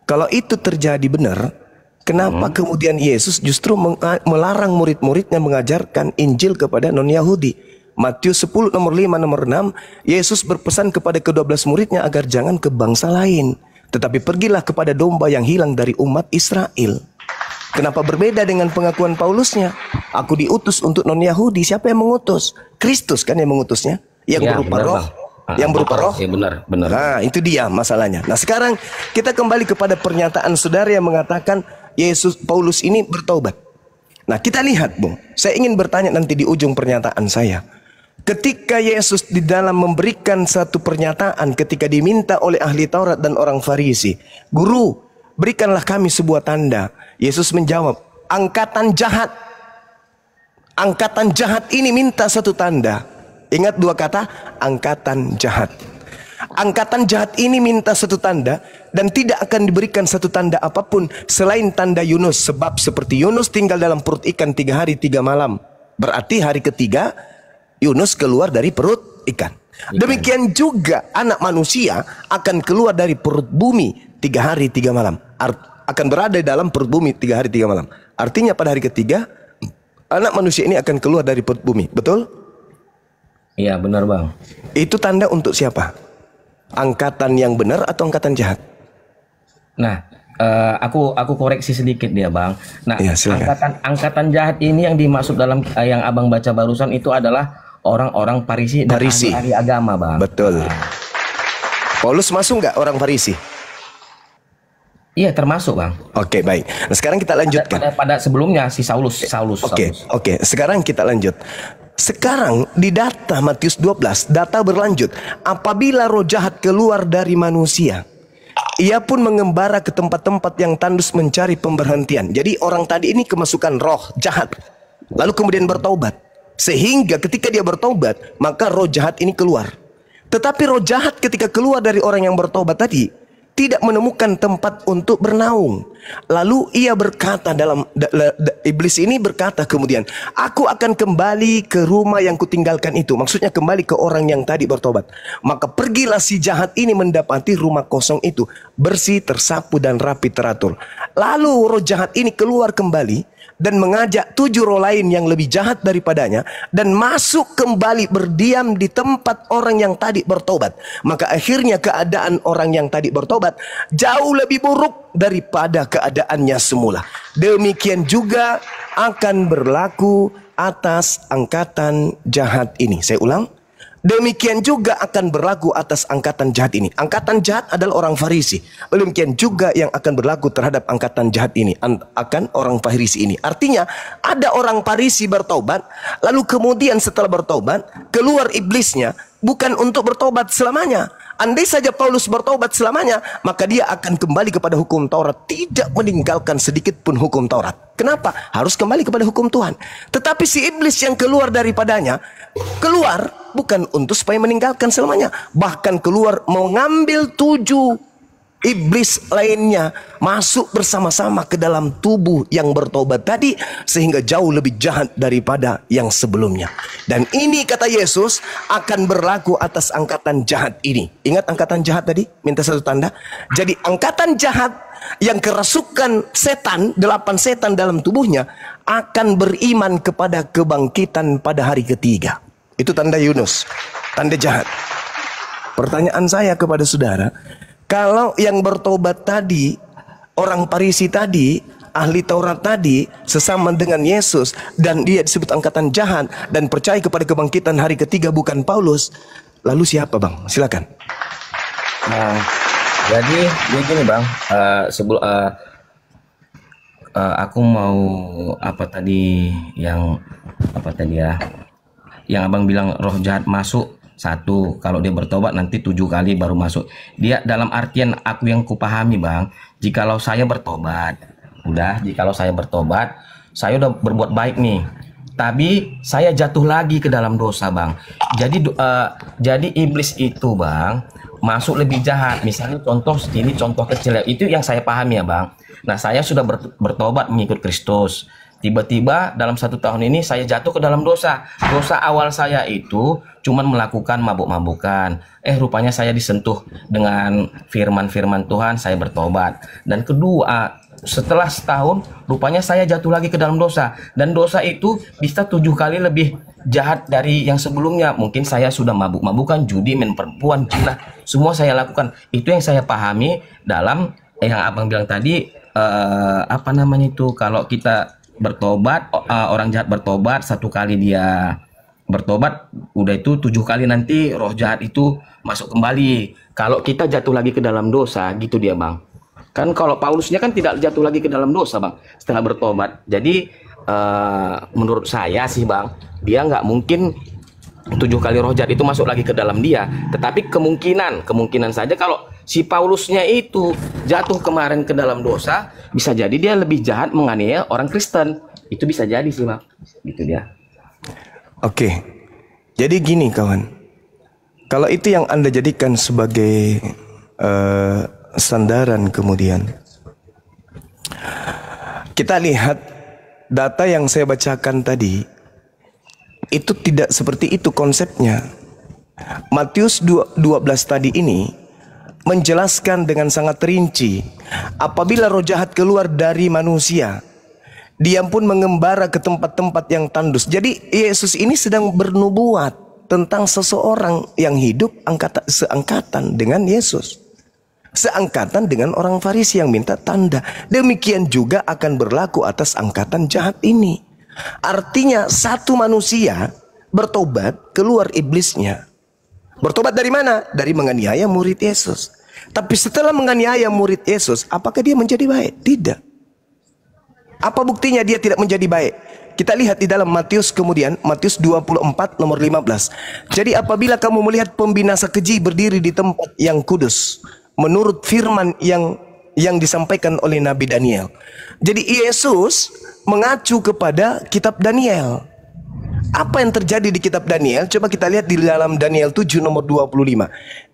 Kalau itu terjadi benar, kenapa kemudian Yesus justru melarang murid-muridnya mengajarkan Injil kepada non-Yahudi? Matius 10 nomor 5 nomor 6, Yesus berpesan kepada ke-12 muridnya agar jangan ke bangsa lain, tetapi pergilah kepada domba yang hilang dari umat Israel. Kenapa berbeda dengan pengakuan Paulusnya? Aku diutus untuk non-Yahudi. Siapa yang mengutus? Kristus kan yang mengutusnya. Yang Ya, berupa benar, roh. Bang. Yang berupa roh. Ya, benar. Nah, itu dia masalahnya. Nah, sekarang kita kembali kepada pernyataan saudara yang mengatakan Paulus ini bertobat. Nah, kita lihat, Bung. Saya ingin bertanya nanti di ujung pernyataan saya. Ketika Yesus di dalam memberikan satu pernyataan ketika diminta oleh ahli Taurat dan orang Farisi, "Guru, berikanlah kami sebuah tanda." Yesus menjawab, "Angkatan jahat. Angkatan jahat ini minta satu tanda." Ingat dua kata, angkatan jahat. Angkatan jahat ini minta satu tanda, dan tidak akan diberikan satu tanda apapun selain tanda Yunus. Sebab seperti Yunus tinggal dalam perut ikan 3 hari 3 malam. Berarti hari ketiga Yunus keluar dari perut ikan. Demikian juga anak manusia akan keluar dari perut bumi 3 hari 3 malam. Akan berada dalam perut bumi 3 hari 3 malam. Artinya pada hari ketiga anak manusia ini akan keluar dari perut bumi. Betul? Iya, benar Bang. Itu tanda untuk siapa? Angkatan yang benar atau angkatan jahat? Nah, aku koreksi sedikit dia Bang. Nah, Iya, silakan. angkatan jahat ini yang dimaksud dalam yang Abang baca barusan itu adalah orang-orang Farisi dan ahli agama Bang. Betul. Paulus masuk nggak orang Farisi? Iya, termasuk Bang. Oke, baik. Nah, sekarang kita lanjutkan. Pada sebelumnya si Saulus. Oke. Sekarang kita lanjut. Sekarang di data Matius 12, data berlanjut. Apabila roh jahat keluar dari manusia, ia pun mengembara ke tempat-tempat yang tandus mencari pemberhentian. Jadi orang tadi ini kemasukan roh jahat, lalu kemudian bertaubat. Sehingga ketika dia bertaubat, maka roh jahat ini keluar. Tetapi roh jahat ketika keluar dari orang yang bertaubat tadi, tidak menemukan tempat untuk bernaung. Lalu ia berkata iblis ini berkata kemudian, "Aku akan kembali ke rumah yang kutinggalkan itu." Maksudnya kembali ke orang yang tadi bertobat. Maka pergilah si jahat ini mendapati rumah kosong itu bersih, tersapu dan rapi teratur. Lalu roh jahat ini keluar kembali dan mengajak 7 roh lain yang lebih jahat daripadanya dan masuk kembali berdiam di tempat orang yang tadi bertobat. Maka akhirnya keadaan orang yang tadi bertobat jauh lebih buruk daripada keadaannya semula. Demikian juga akan berlaku atas angkatan jahat ini. Saya ulang. Demikian juga akan berlaku atas angkatan jahat ini. Angkatan jahat adalah orang Farisi. Demikian juga yang akan berlaku terhadap angkatan jahat ini, akan orang Farisi ini. Artinya ada orang Farisi bertobat, lalu kemudian setelah bertobat keluar iblisnya, bukan untuk bertobat selamanya. Andai saja Paulus bertobat selamanya, maka dia akan kembali kepada hukum Taurat, tidak meninggalkan sedikit pun hukum Taurat. Kenapa? Harus kembali kepada hukum Tuhan. Tetapi si iblis yang keluar daripadanya, keluar bukan untuk supaya meninggalkan selamanya, bahkan keluar mau ngambil 7 iblis lainnya masuk bersama-sama ke dalam tubuh yang bertobat tadi, sehingga jauh lebih jahat daripada yang sebelumnya. Dan ini kata Yesus akan berlaku atas angkatan jahat ini. Ingat angkatan jahat tadi? Minta satu tanda. Jadi angkatan jahat yang kerasukan setan, 8 setan dalam tubuhnya, akan beriman kepada kebangkitan pada hari ketiga. Itu tanda Yunus, tanda jahat. Pertanyaan saya kepada saudara, kalau yang bertobat tadi, orang Farisi tadi, ahli Taurat tadi, sesama dengan Yesus, dan dia disebut angkatan jahat, dan percaya kepada kebangkitan hari ketiga bukan Paulus, lalu siapa bang? Silakan. Nah, jadi gini bang, sebelum aku mau apa tadi yang abang bilang roh jahat masuk. 1, kalau dia bertobat nanti 7 kali baru masuk. Dia dalam artian aku yang kupahami bang, jikalau saya bertobat, saya udah berbuat baik nih, tapi saya jatuh lagi ke dalam dosa bang. Jadi iblis itu bang masuk lebih jahat. Misalnya contoh kecil ya, itu yang saya pahami ya bang. Nah saya sudah bertobat mengikut Kristus. Tiba-tiba dalam 1 tahun ini saya jatuh ke dalam dosa. Dosa awal saya itu cuman melakukan mabuk-mabukan. Rupanya saya disentuh dengan firman-firman Tuhan, saya bertobat. Dan kedua, setelah setahun, rupanya saya jatuh lagi ke dalam dosa. Dan dosa itu bisa 7 kali lebih jahat dari yang sebelumnya. Mungkin saya sudah mabuk-mabukan, judi, main perempuan, zina, semua saya lakukan. Itu yang saya pahami dalam yang abang bilang tadi, kalau kita bertobat, orang jahat bertobat, 1 kali dia bertobat, udah itu 7 kali nanti roh jahat itu masuk kembali. Kalau kita jatuh lagi ke dalam dosa, gitu dia bang. Kan kalau Paulusnya kan tidak jatuh lagi ke dalam dosa bang, setelah bertobat. Jadi menurut saya sih bang, dia nggak mungkin 7 kali roh jahat itu masuk lagi ke dalam dia. Tetapi kemungkinan saja kalau si Paulusnya itu jatuh kemarin ke dalam dosa, bisa jadi dia lebih jahat menganiaya orang Kristen. Itu bisa jadi sih bang, gitu dia. Oke, jadi gini kawan, kalau itu yang Anda jadikan sebagai sandaran, kemudian kita lihat data yang saya bacakan tadi, itu tidak seperti itu konsepnya. Matius 12 tadi ini menjelaskan dengan sangat rinci, apabila roh jahat keluar dari manusia, dia pun mengembara ke tempat-tempat yang tandus. Jadi Yesus ini sedang bernubuat tentang seseorang yang hidup seangkatan dengan Yesus, seangkatan dengan orang Farisi yang minta tanda. Demikian juga akan berlaku atas angkatan jahat ini. Artinya satu manusia bertobat, keluar iblisnya. Bertobat dari mana? Dari menganiaya murid Yesus. Tapi setelah menganiaya murid Yesus, apakah dia menjadi baik? Tidak. Apa buktinya dia tidak menjadi baik? Kita lihat di dalam Matius, kemudian Matius 24 nomor 15. Jadi apabila kamu melihat pembinasa keji berdiri di tempat yang kudus, menurut firman yang disampaikan oleh Nabi Daniel. Jadi Yesus mengacu kepada kitab Daniel. Apa yang terjadi di kitab Daniel? Coba kita lihat di dalam Daniel 7 nomor 25.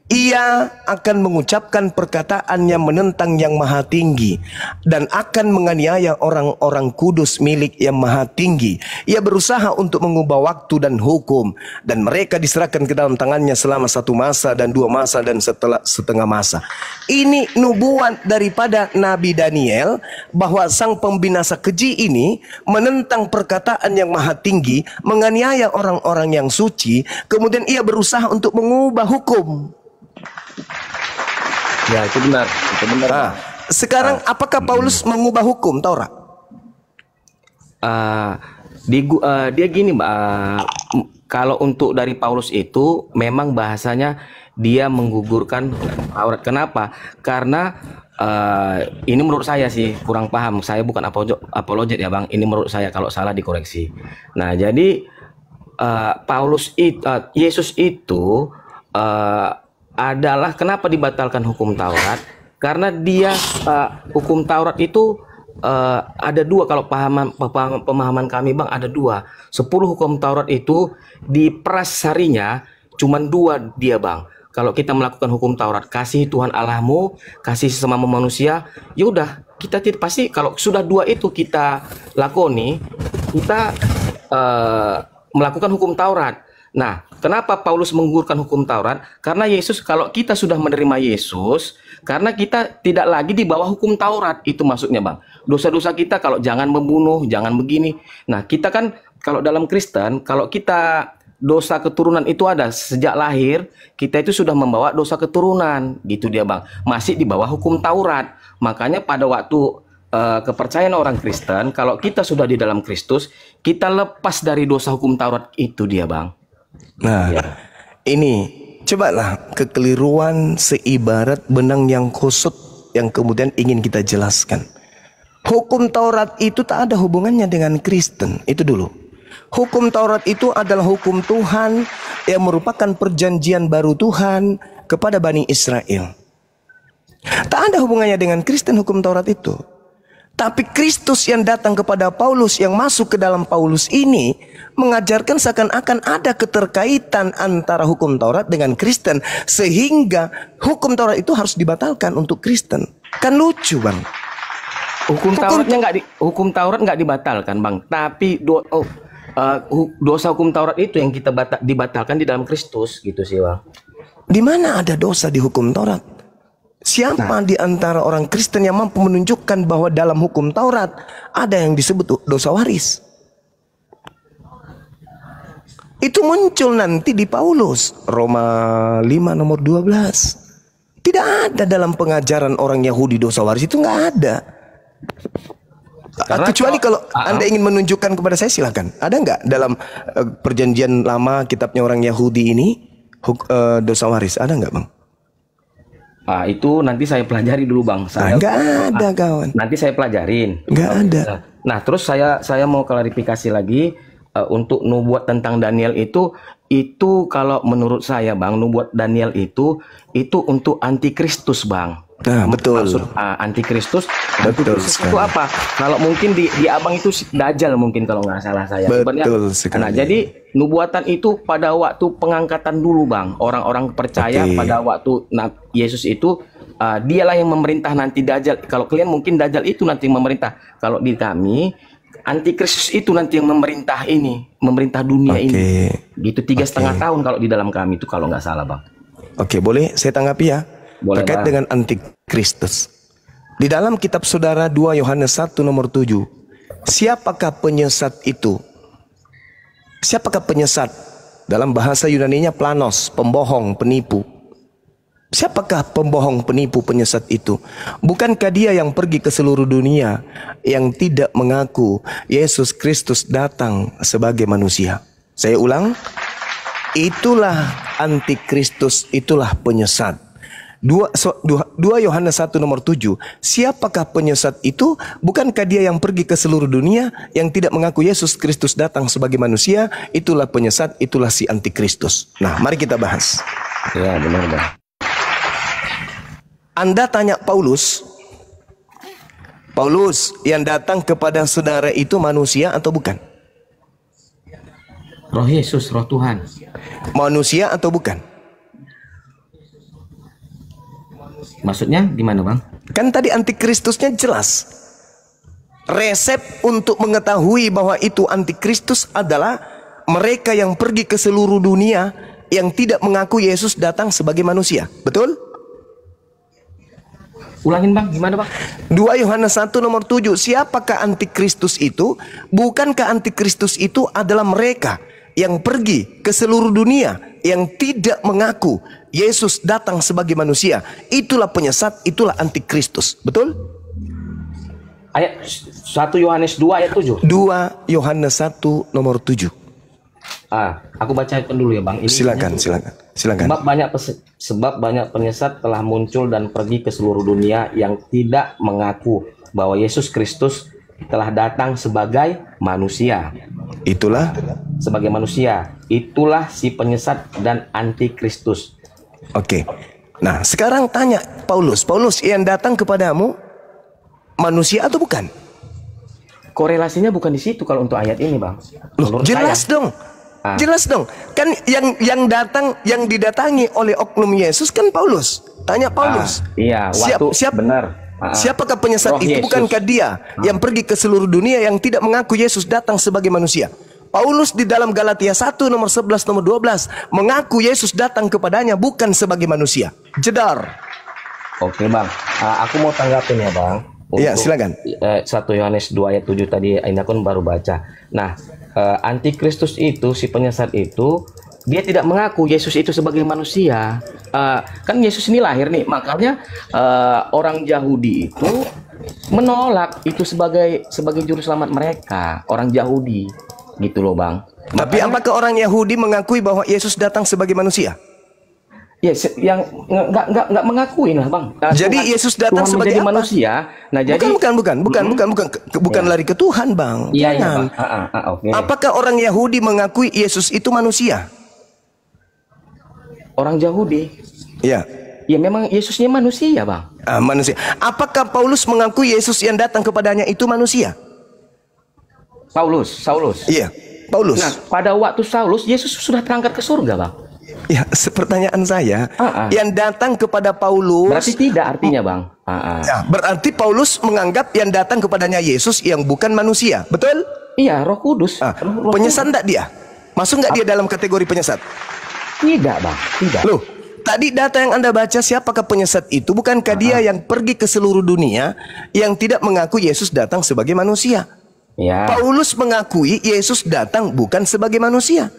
ia akan mengucapkan perkataan yang menentang yang maha tinggi dan akan menganiaya orang-orang kudus milik yang maha tinggi. Ia berusaha untuk mengubah waktu dan hukum, dan mereka diserahkan ke dalam tangannya selama 1 masa dan 2 masa dan setelah setengah masa. Ini nubuat daripada Nabi Daniel bahwa sang pembinasa keji ini menentang perkataan yang maha tinggi, menganiaya orang-orang yang suci, kemudian ia berusaha untuk mengubah hukum. Ya, itu benar. Itu benar. Nah, sekarang apakah Paulus mengubah hukum Taurat? Dia gini, Mbak. Kalau untuk dari Paulus itu memang bahasanya dia menggugurkan Taurat. Kenapa? Karena ini menurut saya sih kurang paham. Saya bukan apologet ya, Bang. Ini menurut saya, kalau salah dikoreksi. Nah, jadi Yesus itu adalah kenapa dibatalkan hukum Taurat? Karena dia hukum Taurat itu ada 2 kalau pemahaman kami, Bang, ada 2. 10 hukum Taurat itu diperas harinya cuman 2 dia, Bang. Kalau kita melakukan hukum Taurat, kasih Tuhan Allahmu, kasih sesama manusia, ya udah, kita tidak pasti kalau sudah 2 itu kita lakoni, kita melakukan hukum Taurat. Nah, kenapa Paulus menggugurkan hukum Taurat? Karena Yesus, kalau kita sudah menerima Yesus, karena kita tidak lagi di bawah hukum Taurat, itu maksudnya, Bang. Dosa-dosa kita, kalau jangan membunuh, jangan begini. Nah, kita kan kalau dalam Kristen, kalau kita dosa keturunan itu ada sejak lahir, kita itu sudah membawa dosa keturunan, gitu dia, Bang. Masih di bawah hukum Taurat. Makanya pada waktu kepercayaan orang Kristen, kalau kita sudah di dalam Kristus, kita lepas dari dosa hukum Taurat, itu dia, Bang. Nah, ini cobalah kekeliruan seibarat benang yang kusut yang kemudian ingin kita jelaskan. Hukum Taurat itu tak ada hubungannya dengan Kristen. Itu dulu. Hukum Taurat itu adalah hukum Tuhan yang merupakan perjanjian baru Tuhan kepada Bani Israel. Tak ada hubungannya dengan Kristen hukum Taurat itu. Tapi Kristus yang datang kepada Paulus, yang masuk ke dalam Paulus ini, mengajarkan seakan-akan ada keterkaitan antara hukum Taurat dengan Kristen, sehingga hukum Taurat itu harus dibatalkan untuk Kristen. Kan lucu, Bang. Hukum Taurat nggak dibatalkan, Bang. Tapi dosa hukum Taurat itu yang kita dibatalkan di dalam Kristus, gitu sih, Bang. Di mana ada dosa di hukum Taurat? Siapa di antara orang Kristen yang mampu menunjukkan bahwa dalam hukum Taurat ada yang disebut dosa waris? Itu muncul nanti di Paulus, Roma 5 nomor 12. Tidak ada dalam pengajaran orang Yahudi dosa waris, itu nggak ada. Kecuali kalau Anda ingin menunjukkan kepada saya, silakan. Ada nggak dalam perjanjian lama kitabnya orang Yahudi ini dosa waris? Ada nggak, Bang? Itu nanti saya pelajari dulu, Bang. Nggak ada, kawan. Nanti saya pelajarin. Nggak ada. Nah, terus saya mau klarifikasi lagi untuk nubuat tentang Daniel itu kalau menurut saya, Bang, nubuat Daniel itu untuk antikristus, Bang. Nah, betul. Maksud antikristus. Betul Itu apa? Kalau mungkin di Abang itu Dajjal mungkin, kalau nggak salah saya. Betul sekali. Nah, jadi nubuatan itu pada waktu pengangkatan dulu, Bang. Orang-orang percaya pada waktu Yesus itu dialah yang memerintah nanti Dajjal. Kalau kalian mungkin Dajjal itu nanti memerintah. Kalau di kami antikristus itu nanti yang memerintah dunia ini. Gitu 3,5 tahun kalau di dalam kami itu, kalau nggak salah, Bang. Oke, boleh saya tanggapi ya? Boleh, terkait Bang. dengan antikristus. Di dalam kitab saudara 2 Yohanes 1 nomor 7, siapakah penyesat itu? Siapakah penyesat? Dalam bahasa Yunaninya planos, pembohong, penipu. Siapakah pembohong, penipu, penyesat itu? Bukankah dia yang pergi ke seluruh dunia, yang tidak mengaku Yesus Kristus datang sebagai manusia? Saya ulang, itulah antikristus, itulah penyesat. 2 Yohanes 1 nomor 7. Siapakah penyesat itu? Bukankah dia yang pergi ke seluruh dunia, yang tidak mengaku Yesus Kristus datang sebagai manusia? Itulah penyesat, itulah si antikristus. Nah, mari kita bahas. Ya, benar, Bang. Anda tanya Paulus yang datang kepada saudara itu manusia atau bukan? Roh Yesus, roh Tuhan. Manusia atau bukan? Maksudnya gimana bang? Kan tadi antikristusnya jelas. Resep untuk mengetahui bahwa itu antikristus adalah mereka yang pergi ke seluruh dunia yang tidak mengaku Yesus datang sebagai manusia. Betul? Ulangin bang, gimana bang? 2 Yohanes 1 nomor 7. Siapakah antikristus itu? Bukankah antikristus itu adalah mereka yang pergi ke seluruh dunia yang tidak mengaku Yesus datang sebagai manusia? Itulah penyesat, itulah antikristus. Betul? Ayat 1 Yohanes 2 ayat 7. 2 Yohanes 1 nomor 7. Aku bacakan dulu ya bang. Ini Silakan. Sebab banyak penyesat telah muncul dan pergi ke seluruh dunia yang tidak mengaku bahwa Yesus Kristus telah datang sebagai manusia. Itulah Sebagai manusia. Itulah si penyesat dan antikristus. Oke. Nah, sekarang tanya Paulus. Paulus yang datang kepadamu manusia atau bukan? Korelasinya bukan di situ kalau untuk ayat ini bang. Loh, Menurut jelas saya. dong. Jelas dong. Kan yang datang, yang didatangi oleh oknum Yesus kan Paulus. Tanya Paulus. Iya, benar. Siapakah penyesat Roh itu? Yesus. Bukankah dia yang pergi ke seluruh dunia yang tidak mengaku Yesus datang sebagai manusia? Paulus di dalam Galatia 1 nomor 11 nomor 12 mengaku Yesus datang kepadanya bukan sebagai manusia. Jedar. Oke bang, aku mau tanggapin ya bang. Iya, silakan. 1 Yohanes 2 ayat 7 tadi ini aku baru baca. Nah, antikristus itu, si penyesat itu, dia tidak mengaku Yesus itu sebagai manusia. Kan Yesus ini lahir nih, makanya orang Yahudi itu menolak itu sebagai juru selamat mereka, orang Yahudi, gitu loh bang. Tapi apakah orang Yahudi mengakui bahwa Yesus datang sebagai manusia? Ya, yang nggak mengakuin lah bang. Jadi Yesus datang Tuhan sebagai apa? manusia. Nah, jadi bukan lari ke Tuhan, Bang. Iya, Jangan. Oke. Apakah orang Yahudi mengakui Yesus itu manusia? Orang Yahudi. Iya. Ya memang Yesusnya manusia, bang. Manusia. Apakah Paulus mengakui Yesus yang datang kepadanya itu manusia? Saulus. Iya, Paulus. Nah, pada waktu Saulus, Yesus sudah terangkat ke surga, bang. Ya, pertanyaan saya, yang datang kepada Paulus berarti tidak artinya, bang. Ya, berarti Paulus menganggap yang datang kepadanya Yesus yang bukan manusia, betul? Iya, Roh Kudus. Penyesat enggak dia? Masuk enggak dia dalam kategori penyesat? Tidak, bang. Tidak. Loh, tadi data yang Anda baca, siapakah penyesat itu? Bukankah dia yang pergi ke seluruh dunia yang tidak mengaku Yesus datang sebagai manusia? Ya. Paulus mengakui Yesus datang bukan sebagai manusia.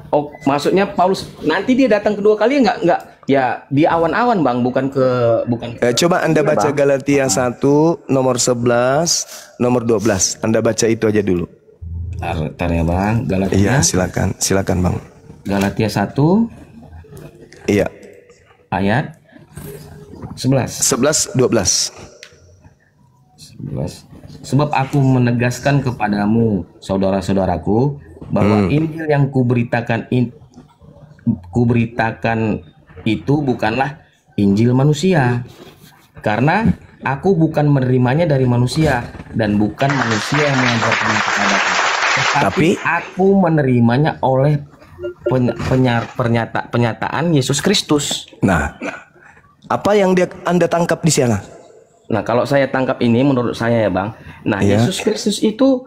Oh, maksudnya Paulus nanti dia datang kedua kali enggak ya di awan-awan, bang, bukan. Coba Anda baca Galatia 1 nomor 11 nomor 12. Anda baca itu aja dulu. Bentar ya, bang. Galatia. Iya, silakan Bang. Galatia 1 iya. Ayat 11. 12. Sebab aku menegaskan kepadamu, saudara-saudaraku, bahwa Injil yang kuberitakan itu bukanlah Injil manusia, karena aku bukan menerimanya dari manusia dan bukan manusia yang mengajarkannya kepadaku, tetapi aku menerimanya oleh pernyataan Yesus Kristus. Nah, apa yang Anda tangkap di sana? Nah, kalau saya tangkap ini menurut saya ya, bang. Nah, Yesus Kristus itu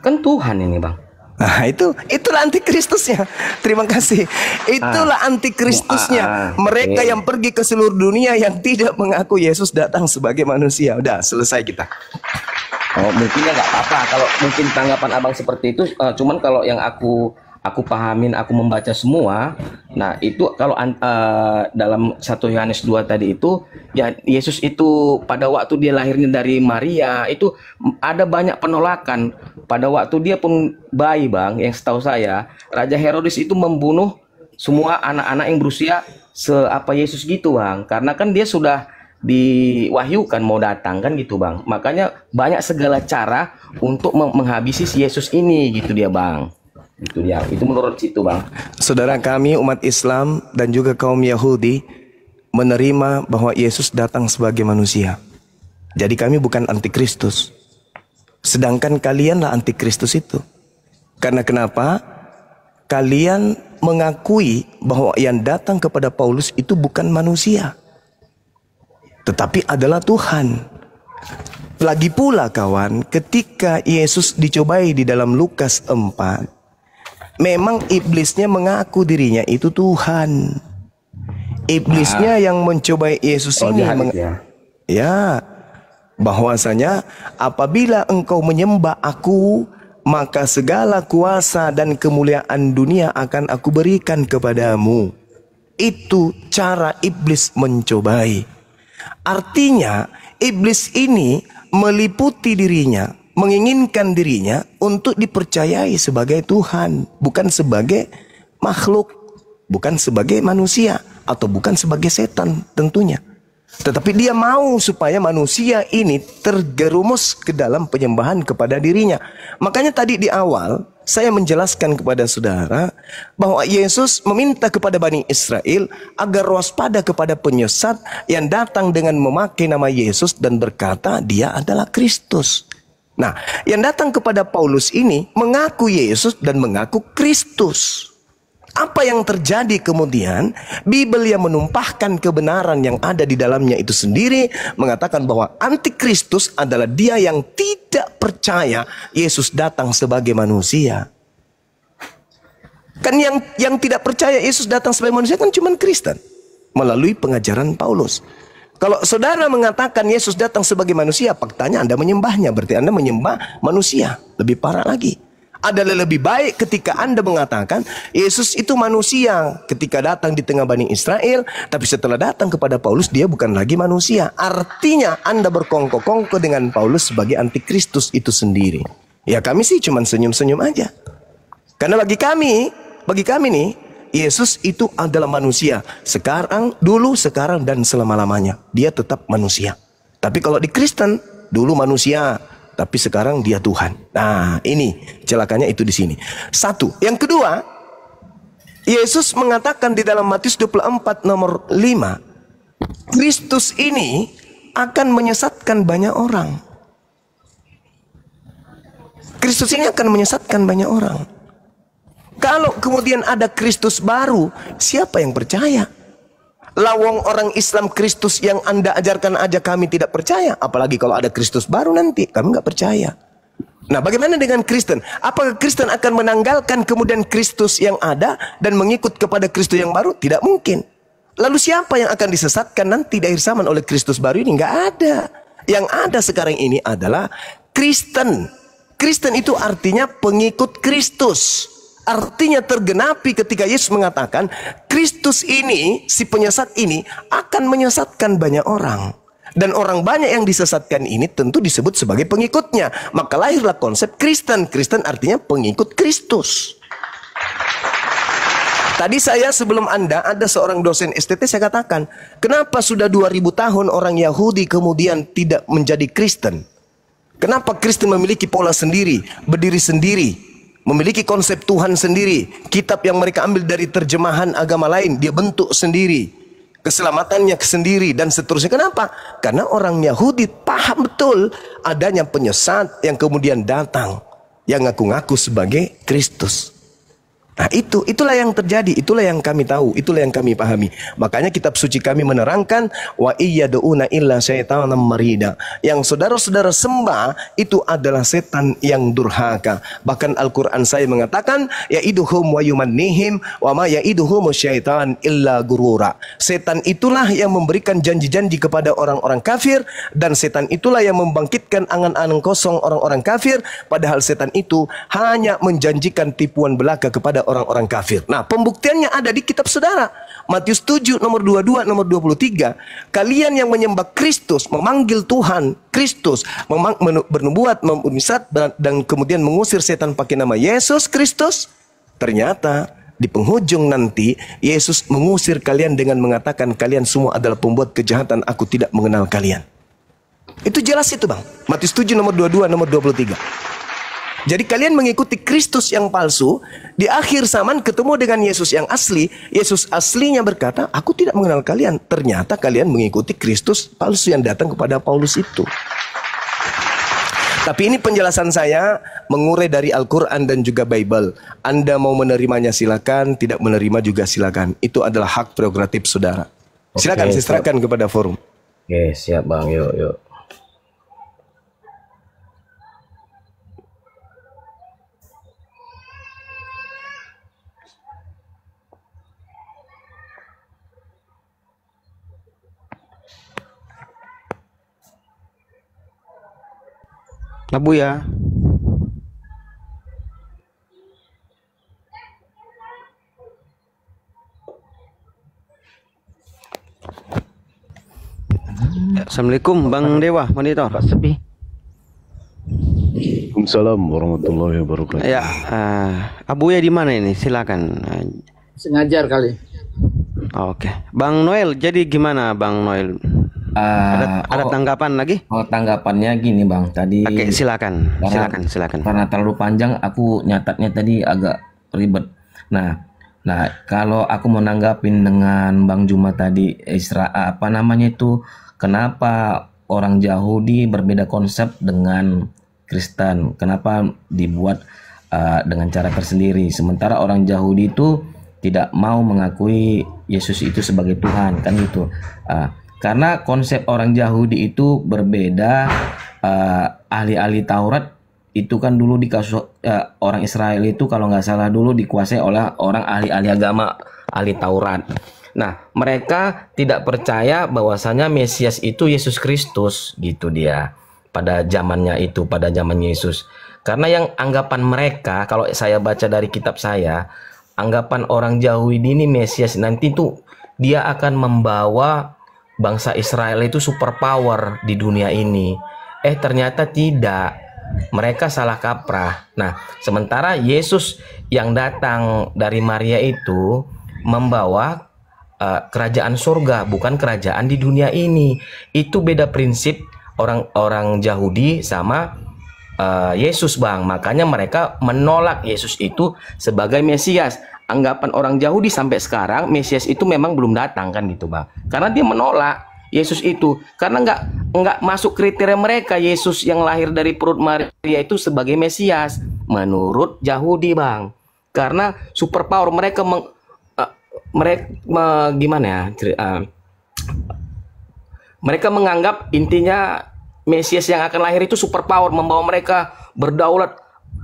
kan Tuhan ini, bang. Nah, itulah antikristusnya. Terima kasih. Itulah antikristusnya. Mereka yang pergi ke seluruh dunia yang tidak mengaku Yesus datang sebagai manusia. Udah selesai kita. Oh, mungkin ya nggak apa-apa kalau mungkin tanggapan abang seperti itu. Cuman kalau yang aku pahamin, aku membaca semua. Nah, itu kalau dalam 1 Yohanes 2 tadi itu, ya Yesus itu pada waktu dia lahirnya dari Maria, itu ada banyak penolakan. Pada waktu dia pun bayi, bang, yang setahu saya, Raja Herodes itu membunuh semua anak-anak yang berusia seapa Yesus gitu, bang. Karena kan dia sudah diwahyukan mau datang kan gitu, bang. Makanya banyak segala cara untuk menghabisi si Yesus ini gitu dia, bang. Itu menurut situ, bang. Saudara kami umat Islam dan juga kaum Yahudi menerima bahwa Yesus datang sebagai manusia. Jadi kami bukan antikristus. Sedangkan kalianlah antikristus itu. Karena kenapa? kalian mengakui bahwa yang datang kepada Paulus itu bukan manusia, tetapi adalah Tuhan. Lagi pula kawan, ketika Yesus dicobai di dalam Lukas 4, memang iblisnya mengaku dirinya itu Tuhan. Iblisnya yang mencobai Yesus ini ya, bahwasanya apabila engkau menyembah aku, maka segala kuasa dan kemuliaan dunia akan aku berikan kepadamu. Itu cara iblis mencobai. Artinya iblis ini meliputi dirinya, menginginkan dirinya untuk dipercayai sebagai Tuhan, bukan sebagai makhluk, bukan sebagai manusia, atau bukan sebagai setan tentunya. Tetapi dia mau supaya manusia ini terjerumus ke dalam penyembahan kepada dirinya. Makanya tadi di awal saya menjelaskan kepada saudara bahwa Yesus meminta kepada Bani Israel agar waspada kepada penyesat yang datang dengan memakai nama Yesus dan berkata dia adalah Kristus. Nah, yang datang kepada Paulus ini mengaku Yesus dan mengaku Kristus. Apa yang terjadi kemudian? Bible yang menumpahkan kebenaran yang ada di dalamnya itu sendiri mengatakan bahwa antikristus adalah dia yang tidak percaya Yesus datang sebagai manusia. Kan yang tidak percaya Yesus datang sebagai manusia kan cuma Kristen melalui pengajaran Paulus. Kalau saudara mengatakan Yesus datang sebagai manusia, faktanya Anda menyembahnya, berarti Anda menyembah manusia. Lebih parah lagi. Adalah lebih baik ketika Anda mengatakan Yesus itu manusia ketika datang di tengah Bani Israel, tapi setelah datang kepada Paulus dia bukan lagi manusia. Artinya Anda berkongko-kongko dengan Paulus sebagai antikristus itu sendiri. Ya kami sih cuma senyum-senyum aja. Karena bagi kami nih Yesus itu adalah manusia. Sekarang, dulu, sekarang dan selama-lamanya. Dia tetap manusia. Tapi kalau di Kristen dulu manusia, tapi sekarang dia Tuhan. Nah, ini celakanya itu di sini. Satu. Yang kedua, Yesus mengatakan di dalam Matius 24 nomor 5, Kristus ini akan menyesatkan banyak orang. Kristus ini akan menyesatkan banyak orang. Kalau kemudian ada Kristus baru, siapa yang percaya? Lawang orang Islam Kristus yang Anda ajarkan aja kami tidak percaya. Apalagi kalau ada Kristus baru nanti, kami nggak percaya. Nah, bagaimana dengan Kristen? Apakah Kristen akan menanggalkan kemudian Kristus yang ada dan mengikut kepada Kristus yang baru? Tidak mungkin. Lalu siapa yang akan disesatkan nanti di akhir zaman oleh Kristus baru ini? Nggak ada. Yang ada sekarang ini adalah Kristen. Kristen itu artinya pengikut Kristus. Artinya tergenapi ketika Yesus mengatakan Kristus ini, si penyesat ini akan menyesatkan banyak orang. Dan orang banyak yang disesatkan ini tentu disebut sebagai pengikutnya. Maka lahirlah konsep Kristen. Kristen artinya pengikut Kristus. Tadi saya sebelum Anda ada seorang dosen STT, saya katakan, kenapa sudah 2000 tahun orang Yahudi kemudian tidak menjadi Kristen? Kenapa Kristen memiliki pola sendiri, berdiri sendiri, memiliki konsep Tuhan sendiri, kitab yang mereka ambil dari terjemahan agama lain, dia bentuk sendiri, keselamatannya sendiri, dan seterusnya. Kenapa? Karena orang Yahudi paham betul adanya penyesat yang kemudian datang, yang ngaku-ngaku sebagai Kristus. Nah itulah yang terjadi, itulah yang kami tahu, itulah yang kami pahami. Makanya kitab suci kami menerangkan wa iyyaduuna illa syaitanan marida. Yang saudara-saudara sembah itu adalah setan yang durhaka. Bahkan Al-Qur'an saya mengatakan ya'iduhum wa yumannihim wa ma ya'iduhum syaitan illa gurura. Setan itulah yang memberikan janji-janji kepada orang-orang kafir, dan setan itulah yang membangkitkan angan-angan kosong orang-orang kafir, padahal setan itu hanya menjanjikan tipuan belaka kepada orang-orang kafir. Nah, pembuktiannya ada di kitab saudara. Matius 7 nomor 22 nomor 23. Kalian yang menyembah Kristus, memanggil Tuhan Kristus, bernubuat, memisat dan kemudian mengusir setan pakai nama Yesus Kristus, ternyata di penghujung nanti Yesus mengusir kalian dengan mengatakan kalian semua adalah pembuat kejahatan, aku tidak mengenal kalian. Itu jelas itu, Bang. Matius 7 nomor 22 nomor 23. Jadi kalian mengikuti Kristus yang palsu, di akhir zaman ketemu dengan Yesus yang asli. Yesus aslinya berkata, aku tidak mengenal kalian. Ternyata kalian mengikuti Kristus palsu yang datang kepada Paulus itu. Tapi ini penjelasan saya mengurai dari Al-Quran dan juga Bible. Anda mau menerimanya silakan, tidak menerima juga silakan. Itu adalah hak prerogatif saudara. Silakan saya serahkan kepada forum. Oke, siap Bang. Yuk. Abu ya. Assalamualaikum Bang Dewa, monitor. Kok sepi? Waalaikumsalam warahmatullahi wabarakatuh. Ya, Abu ya di mana ini? Silakan. Sengajar kali. Oke, Bang Noel. Jadi gimana Bang Noel? Ada tanggapan lagi? Tanggapannya gini Bang, tadi. Oke, silakan. Silakan. Karena terlalu panjang, aku nyatatnya tadi agak ribet. Nah, kalau aku mau nanggapin dengan Bang Juma tadi, kenapa orang Yahudi berbeda konsep dengan Kristen? Kenapa dibuat dengan cara tersendiri? Sementara orang Yahudi itu tidak mau mengakui Yesus itu sebagai Tuhan, kan gitu. Karena konsep orang Yahudi itu berbeda. Ahli-ahli Taurat itu kan dulu orang Israel itu kalau nggak salah dulu dikuasai oleh orang ahli-ahli agama, ahli Taurat. Nah, mereka tidak percaya bahwasanya Mesias itu Yesus Kristus, gitu dia. Pada zamannya itu, pada zaman Yesus. Karena yang anggapan mereka, kalau saya baca dari kitab saya, anggapan orang Yahudi ini Mesias nanti tuh dia akan membawa bangsa Israel itu superpower di dunia ini. Ternyata tidak. Mereka salah kaprah. Nah, sementara Yesus yang datang dari Maria itu membawa kerajaan surga, bukan kerajaan di dunia ini. Itu beda prinsip orang Yahudi sama Yesus, Bang. Makanya mereka menolak Yesus itu sebagai Mesias. Anggapan orang Yahudi sampai sekarang Mesias itu memang belum datang, kan gitu Bang. Karena dia menolak Yesus itu karena nggak masuk kriteria mereka Yesus yang lahir dari perut Maria itu sebagai Mesias menurut Yahudi, Bang. Karena superpower mereka mereka menganggap intinya Mesias yang akan lahir itu superpower, membawa mereka berdaulat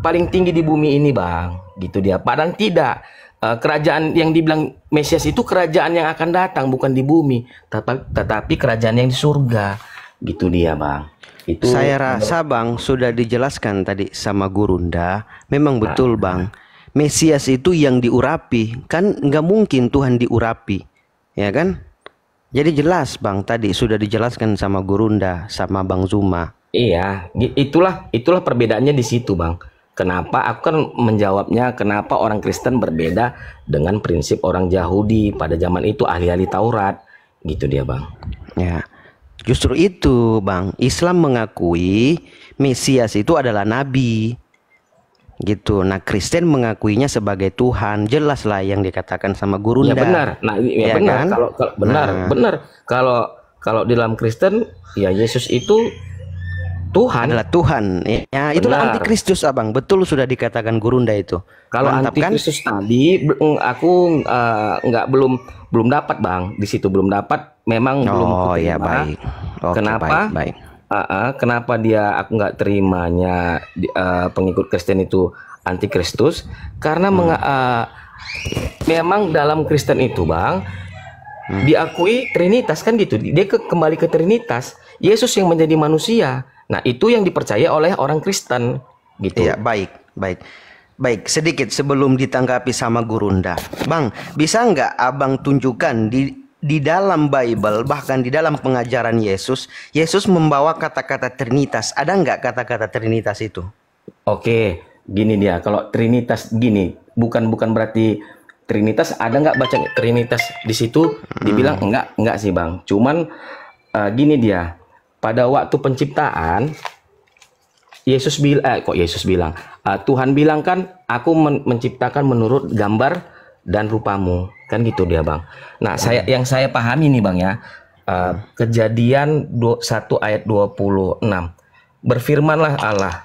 paling tinggi di bumi ini, Bang. Gitu dia. Padahal tidak. Kerajaan yang dibilang Mesias itu kerajaan yang akan datang, bukan di bumi, tetapi kerajaan yang di surga. Gitu dia, Bang. Itu saya rasa Bang sudah dijelaskan tadi sama Gurunda. Memang betul Bang, Mesias itu yang diurapi. Kan nggak mungkin Tuhan diurapi, ya kan? Jadi jelas Bang, tadi sudah dijelaskan sama Gurunda, sama Bang Zuma. Iya, itulah perbedaannya di situ, Bang. Kenapa aku kan menjawabnya, kenapa orang Kristen berbeda dengan prinsip orang Yahudi pada zaman itu, ahli-ahli Taurat. Gitu dia, Bang. Ya, justru itu Bang, Islam mengakui Mesias itu adalah nabi. Gitu. Nah, Kristen mengakuinya sebagai Tuhan. Jelas lah yang dikatakan sama Gurunda. Ya benar. Nah, ya benar. Kan? Kalau benar. Kalau di dalam Kristen, ya Yesus itu Tuhan, adalah Tuhan. Ya, itulah antikristus, Abang. Betul sudah dikatakan Gurunda itu. Kalau antikristus kan? Tadi aku belum dapat, Bang. Di situ belum dapat. Memang belum keterima. Ya baik. Oke, kenapa? Baik. Kenapa aku nggak terimanya pengikut Kristen itu antikristus? Karena memang dalam Kristen itu, Bang, diakui Trinitas, kan gitu. Dia kembali ke Trinitas. Yesus yang menjadi manusia. Nah, itu yang dipercaya oleh orang Kristen, gitu. Ya, baik. Sedikit sebelum ditanggapi sama Gurunda, Bang, bisa nggak Abang tunjukkan di dalam Bible, bahkan di dalam pengajaran Yesus membawa kata-kata Trinitas. Ada nggak kata-kata Trinitas itu? Oke, gini dia. Kalau Trinitas gini, bukan berarti Trinitas. Ada nggak baca Trinitas di situ? Dibilang enggak sih, Bang. Cuman gini dia. Pada waktu penciptaan, Tuhan bilang kan, aku menciptakan menurut gambar dan rupamu, kan gitu dia, Bang. Nah, yang saya pahami nih, Bang ya, Kejadian 1 ayat 26. berfirmanlah Allah,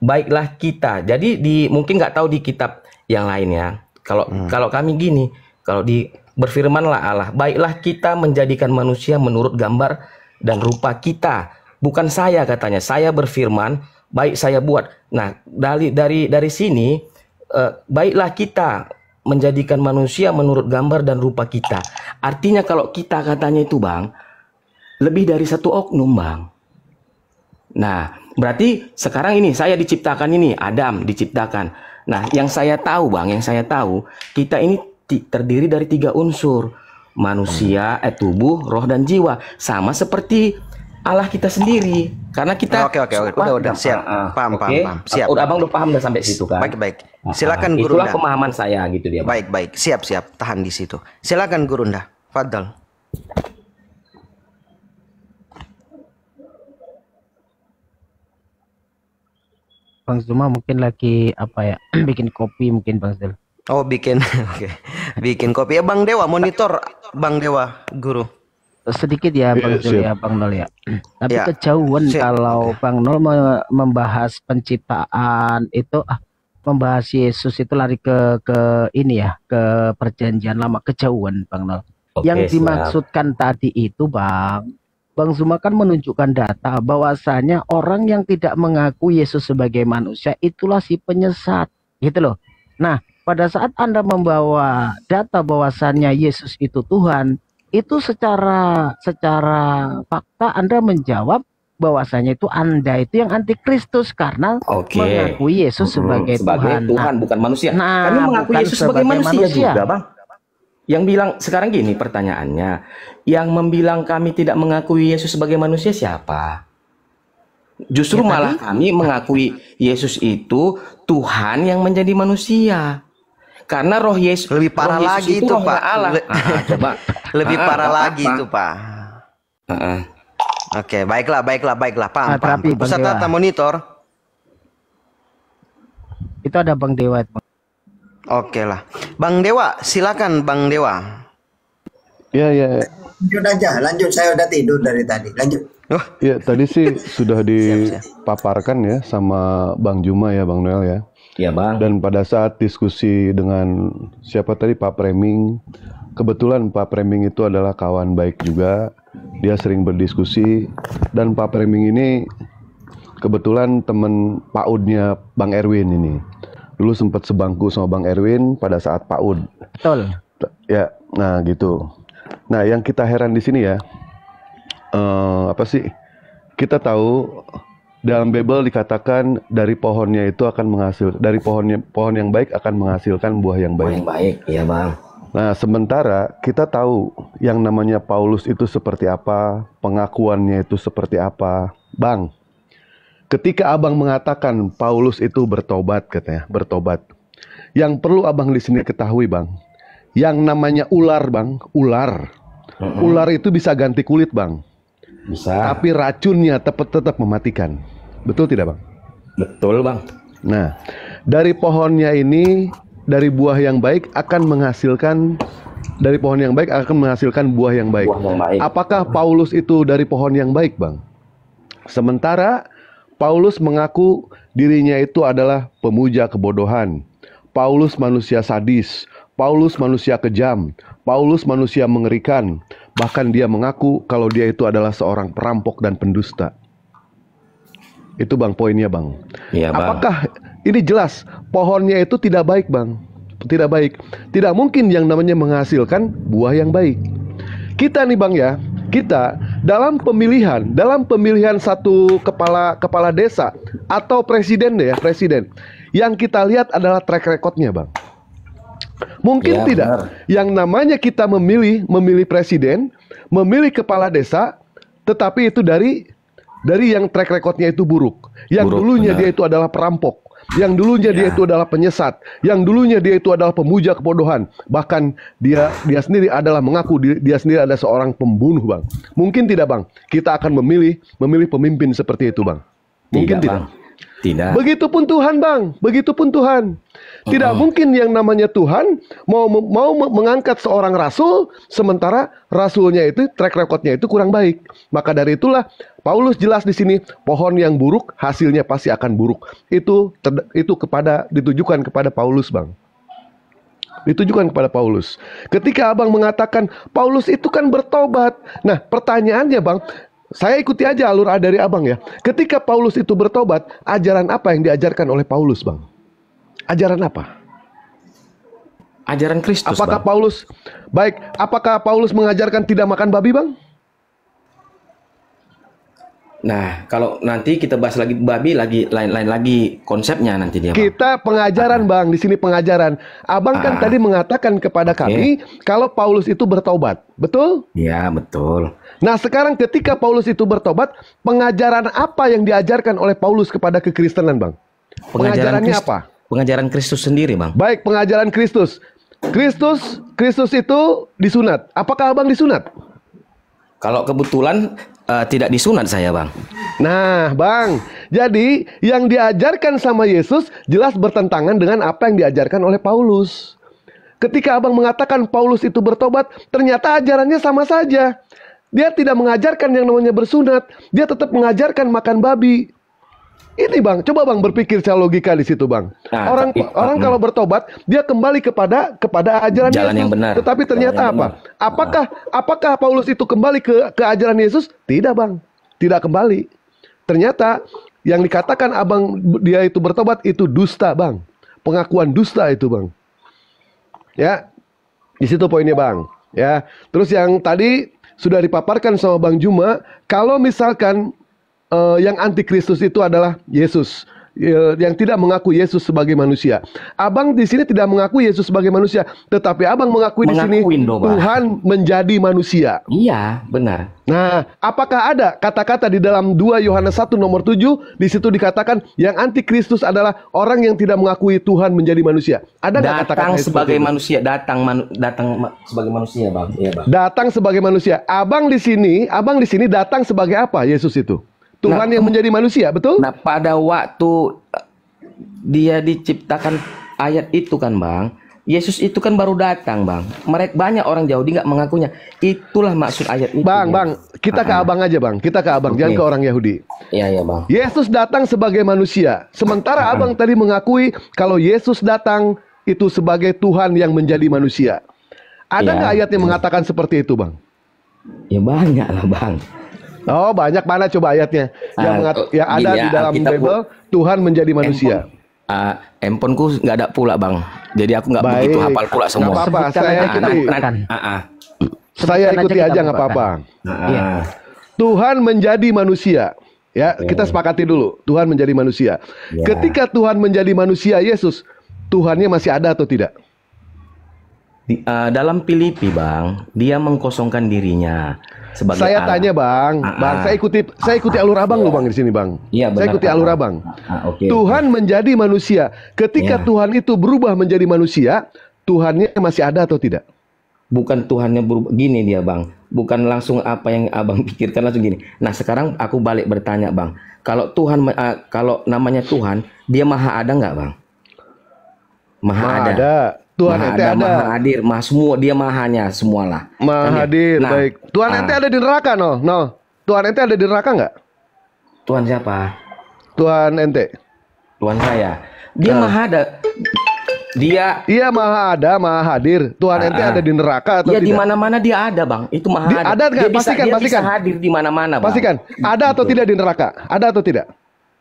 baiklah kita. Jadi mungkin nggak tahu di kitab yang lain ya. Kalau kami gini, kalau berfirmanlah Allah, baiklah kita menjadikan manusia menurut gambar dan rupa kita. Bukan saya katanya, saya berfirman, baik saya buat. Nah, dari sini baiklah kita menjadikan manusia menurut gambar dan rupa kita. Artinya kalau kita katanya itu Bang, lebih dari satu oknum Bang. Nah, berarti sekarang ini saya diciptakan ini, Adam diciptakan. Nah, yang saya tahu Bang, kita ini terdiri dari 3 unsur. Manusia, tubuh, roh dan jiwa. Sama seperti Allah kita sendiri. Karena kita Oke. Udah siap. Paham. Siap. Abang udah paham udah sampai situ kan? Baik. Silakan Guru. Itulah pemahaman saya gitu dia. Bang. Baik. Siap. Tahan di situ. Silakan Gurunda. Fadal. Bang Zuma mungkin lagi bikin kopi mungkin Bang Zul. Oh, bikin. Oke. Bikin kopi ya Bang Dewa, monitor Bang Dewa, Guru. Sedikit ya Bang Zul ya Bang Nol ya. Tapi Ya. kejauhan Siap. kalau Bang Nol membahas penciptaan itu membahas Yesus itu lari ke ini ya, ke perjanjian lama, kejauhan Bang Nol. Yang Siap. dimaksudkan tadi itu Bang Zuma kan menunjukkan data bahwasanya orang yang tidak mengaku Yesus sebagai manusia itulah si penyesat, gitu loh. Nah, pada saat Anda membawa data bahwasannya Yesus itu Tuhan, itu secara fakta Anda menjawab bahwasanya itu Anda itu yang antikristus karena mengakui Yesus sebagai Tuhan. Bukan manusia. Nah, Kami mengakui bukan Yesus sebagai manusia manusia juga, Bang. Yang bilang sekarang gini pertanyaannya, yang membilang kami tidak mengakui Yesus sebagai manusia siapa? Justru malah kami mengakui Yesus itu Tuhan yang menjadi manusia. Karena roh Yesus lebih parah lagi itu Pak. Allah. Coba. Lebih parah lagi itu Pak. Oke, baiklah. Paham. Pusat data monitor. Itu ada Bang Dewa. Oke lah. Bang Dewa, silakan Bang Dewa. Ya. Lanjut. Saya udah tidur dari tadi. Lanjut. Ya, tadi sih sudah dipaparkan ya sama Bang Juma ya, Bang Noel ya. Iya, Bang. Dan pada saat diskusi dengan siapa tadi, Pak Preming, kebetulan Pak Preming itu adalah kawan baik juga. Dia sering berdiskusi dan Pak Preming ini kebetulan teman PAUD-nya Bang Erwin ini. Dulu sempat sebangku sama Bang Erwin pada saat PAUD. Betul. Ya, nah gitu. Nah, yang kita heran di sini ya, apa sih? Kita tahu dalam Bible dikatakan dari pohonnya itu akan menghasilkan, dari pohon yang baik akan menghasilkan buah yang baik. Yang baik, iya Bang. Nah, sementara kita tahu yang namanya Paulus itu seperti apa, pengakuannya itu seperti apa, Bang. Ketika abang mengatakan Paulus itu bertobat, katanya bertobat. Yang perlu abang di sini ketahui, Bang, yang namanya ular, Bang, ular itu bisa ganti kulit, Bang. Bisa. Tapi racunnya tetap mematikan. Betul tidak, Bang? Betul, Bang. Nah, dari pohonnya ini, dari buah yang baik akan menghasilkan, dari pohon yang baik akan menghasilkan buah yang baik. Buah yang baik. Apakah Paulus itu dari pohon yang baik, Bang? Sementara Paulus mengaku dirinya itu adalah pemuja kebodohan. Paulus manusia sadis. Paulus manusia kejam. Paulus manusia mengerikan. Bahkan dia mengaku kalau dia itu adalah seorang perampok dan pendusta. Itu Bang poinnya, Bang. Iya, Bang. Apakah ini jelas pohonnya itu tidak baik, Bang? Tidak baik. Tidak mungkin yang namanya menghasilkan buah yang baik. Kita nih, Bang ya, kita dalam pemilihan satu kepala desa atau presiden deh ya, presiden. Yang kita lihat adalah track recordnya, Bang. Mungkin Ya, tidak. benar. Yang namanya kita memilih presiden, memilih kepala desa, tetapi itu dari yang track recordnya itu buruk. Yang dulunya dia itu adalah perampok. Yang dulunya dia itu adalah penyesat. Yang dulunya dia itu adalah pemuja kebodohan. Bahkan dia sendiri adalah mengaku dia sendiri adalah seorang pembunuh, Bang. Mungkin tidak, Bang. Kita akan memilih pemimpin seperti itu, Bang. Mungkin tidak. Bang. Tidak. Begitupun Tuhan, Bang. Begitupun Tuhan. Tidak mungkin yang namanya Tuhan mau mengangkat seorang rasul sementara rasulnya itu track recordnya itu kurang baik. Maka dari itulah Paulus jelas di sini, pohon yang buruk hasilnya pasti akan buruk. Itu ditujukan kepada Paulus, Bang. Ditujukan kepada Paulus. Ketika Abang mengatakan Paulus itu kan bertobat. Nah, pertanyaannya, Bang, saya ikuti aja alur dari Abang ya. Ketika Paulus itu bertobat, ajaran apa yang diajarkan oleh Paulus, Bang? Ajaran apa? Ajaran Kristus, Apakah Bang. apakah Paulus mengajarkan tidak makan babi, Bang? Nah, kalau nanti kita bahas lagi babi, lain lagi konsepnya nanti dia, Bang. Kita pengajaran, Bang. Di sini pengajaran. Abang kan tadi mengatakan kepada kami kalau Paulus itu bertobat. Betul? Ya, betul. Nah, sekarang ketika Paulus itu bertobat, pengajaran apa yang diajarkan oleh Paulus kepada kekristenan, Bang? Pengajarannya apa? Pengajaran Kristus sendiri, Bang. Baik, pengajaran Kristus. Kristus itu disunat. Apakah Abang disunat? Kalau kebetulan tidak disunat saya, Bang. Nah, Bang, jadi yang diajarkan sama Yesus jelas bertentangan dengan apa yang diajarkan oleh Paulus. Ketika Abang mengatakan Paulus itu bertobat, ternyata ajarannya sama saja. Dia tidak mengajarkan yang namanya bersunat, dia tetap mengajarkan makan babi. Ini, Bang, coba Bang berpikir secara logika di situ, Bang. Nah, orang kalau bertobat, dia kembali kepada ajaran jalan Yesus. yang benar. Tetapi ternyata apa? Apakah Paulus itu kembali ke ajaran Yesus? Tidak, Bang. Tidak kembali. Ternyata yang dikatakan Abang dia itu bertobat itu dusta, Bang. Pengakuan dusta itu, Bang. Ya. Di situ poinnya, Bang. Ya. Terus yang tadi sudah dipaparkan sama Bang Juma, kalau misalkan yang antikristus itu adalah Yesus, yang tidak mengaku Yesus sebagai manusia. Abang di sini tidak mengaku Yesus sebagai manusia, tetapi Abang mengakui di sini Tuhan menjadi manusia. Iya, benar. Nah, apakah ada kata-kata di dalam 2 Yohanes 1 nomor 7 di situ dikatakan yang antikristus adalah orang yang tidak mengakui Tuhan menjadi manusia? Ada nggak kata-kata datang sebagai manusia, datang sebagai manusia, Bang. Iya, Bang. Datang sebagai manusia. Abang di sini datang sebagai apa Yesus itu? Tuhan yang menjadi manusia, betul? Nah, pada waktu dia diciptakan ayat itu kan, Bang, Yesus itu kan baru datang, Bang. Mereka banyak orang Yahudi nggak mengakunya. Itulah maksud ayat itu. Bang, kita ke Abang aja, Bang. Kita ke Abang, jangan ke orang Yahudi. Iya, Bang. Yesus datang sebagai manusia. Sementara Abang tadi mengakui kalau Yesus datang itu sebagai Tuhan yang menjadi manusia. Ada nggak ayat yang mengatakan seperti itu, Bang? Ya banyak lah, Bang. Oh, banyak. Mana coba ayatnya yang ada di dalam Bible Tuhan menjadi manusia. Handphoneku nggak ada pula, Bang. Jadi aku nggak begitu hafal pula semua. Nggak apa-apa, saya ikuti. Saya ikuti aja, nggak apa-apa. Tuhan menjadi manusia. Ya, kita sepakati dulu. Tuhan menjadi manusia. Ketika Tuhan menjadi manusia, Yesus, Tuhannya masih ada atau tidak? Dalam Filipi, Bang, dia mengkosongkan dirinya sebagai saya Allah. tanya, Bang, saya ikuti alur Abang loh, Bang, di sini, Bang. Iya, saya ikuti alur Abang. Tuhan menjadi manusia. Ketika Tuhan itu berubah menjadi manusia, Tuhannya masih ada atau tidak? Bukan Tuhannya berubah, gini dia, Bang. Bukan langsung apa yang Abang pikirkan langsung gini. Nah, sekarang aku balik bertanya, Bang. Kalau Tuhan, kalau namanya Tuhan, dia maha ada nggak, Bang? Maha ada. Tuhan ente ada. Maha hadir, maha semua, dia mahanya semualah. Maha hadir, baik. Tuhan ente ada di neraka, no? Tuhan ente ada di neraka nggak? Tuhan siapa? Tuhan ente. Tuhan saya. Dia maha ada. Iya maha ada, maha hadir. Tuhan ente ada di neraka atau tidak? Di mana-mana dia ada, Bang. Itu maha ada. Ada nggak? Pastikan. Bisa hadir di mana-mana, Bang. Pastikan. Ada atau tidak di neraka? Ada atau tidak?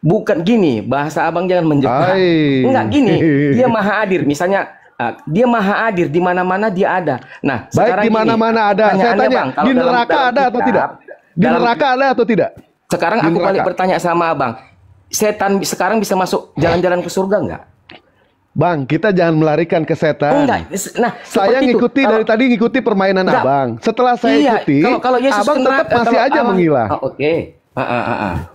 Bukan gini, bahasa Abang jangan menjebak. Enggak gini. Dia maha hadir. Misalnya dia maha hadir di mana-mana dia ada. Nah, baik, di mana-mana ada. Saya tanya, Bang, di neraka ada atau tidak? Di neraka ada atau tidak? Sekarang aku balik bertanya sama Abang. Setan sekarang bisa masuk jalan-jalan ke surga enggak? Bang, kita jangan melarikan ke setan. Enggak. Nah, saya ngikuti dari tadi ngikuti permainan Abang. Setelah saya ikuti, kalau Yesus Abang tetap masih aja menghila. Oke.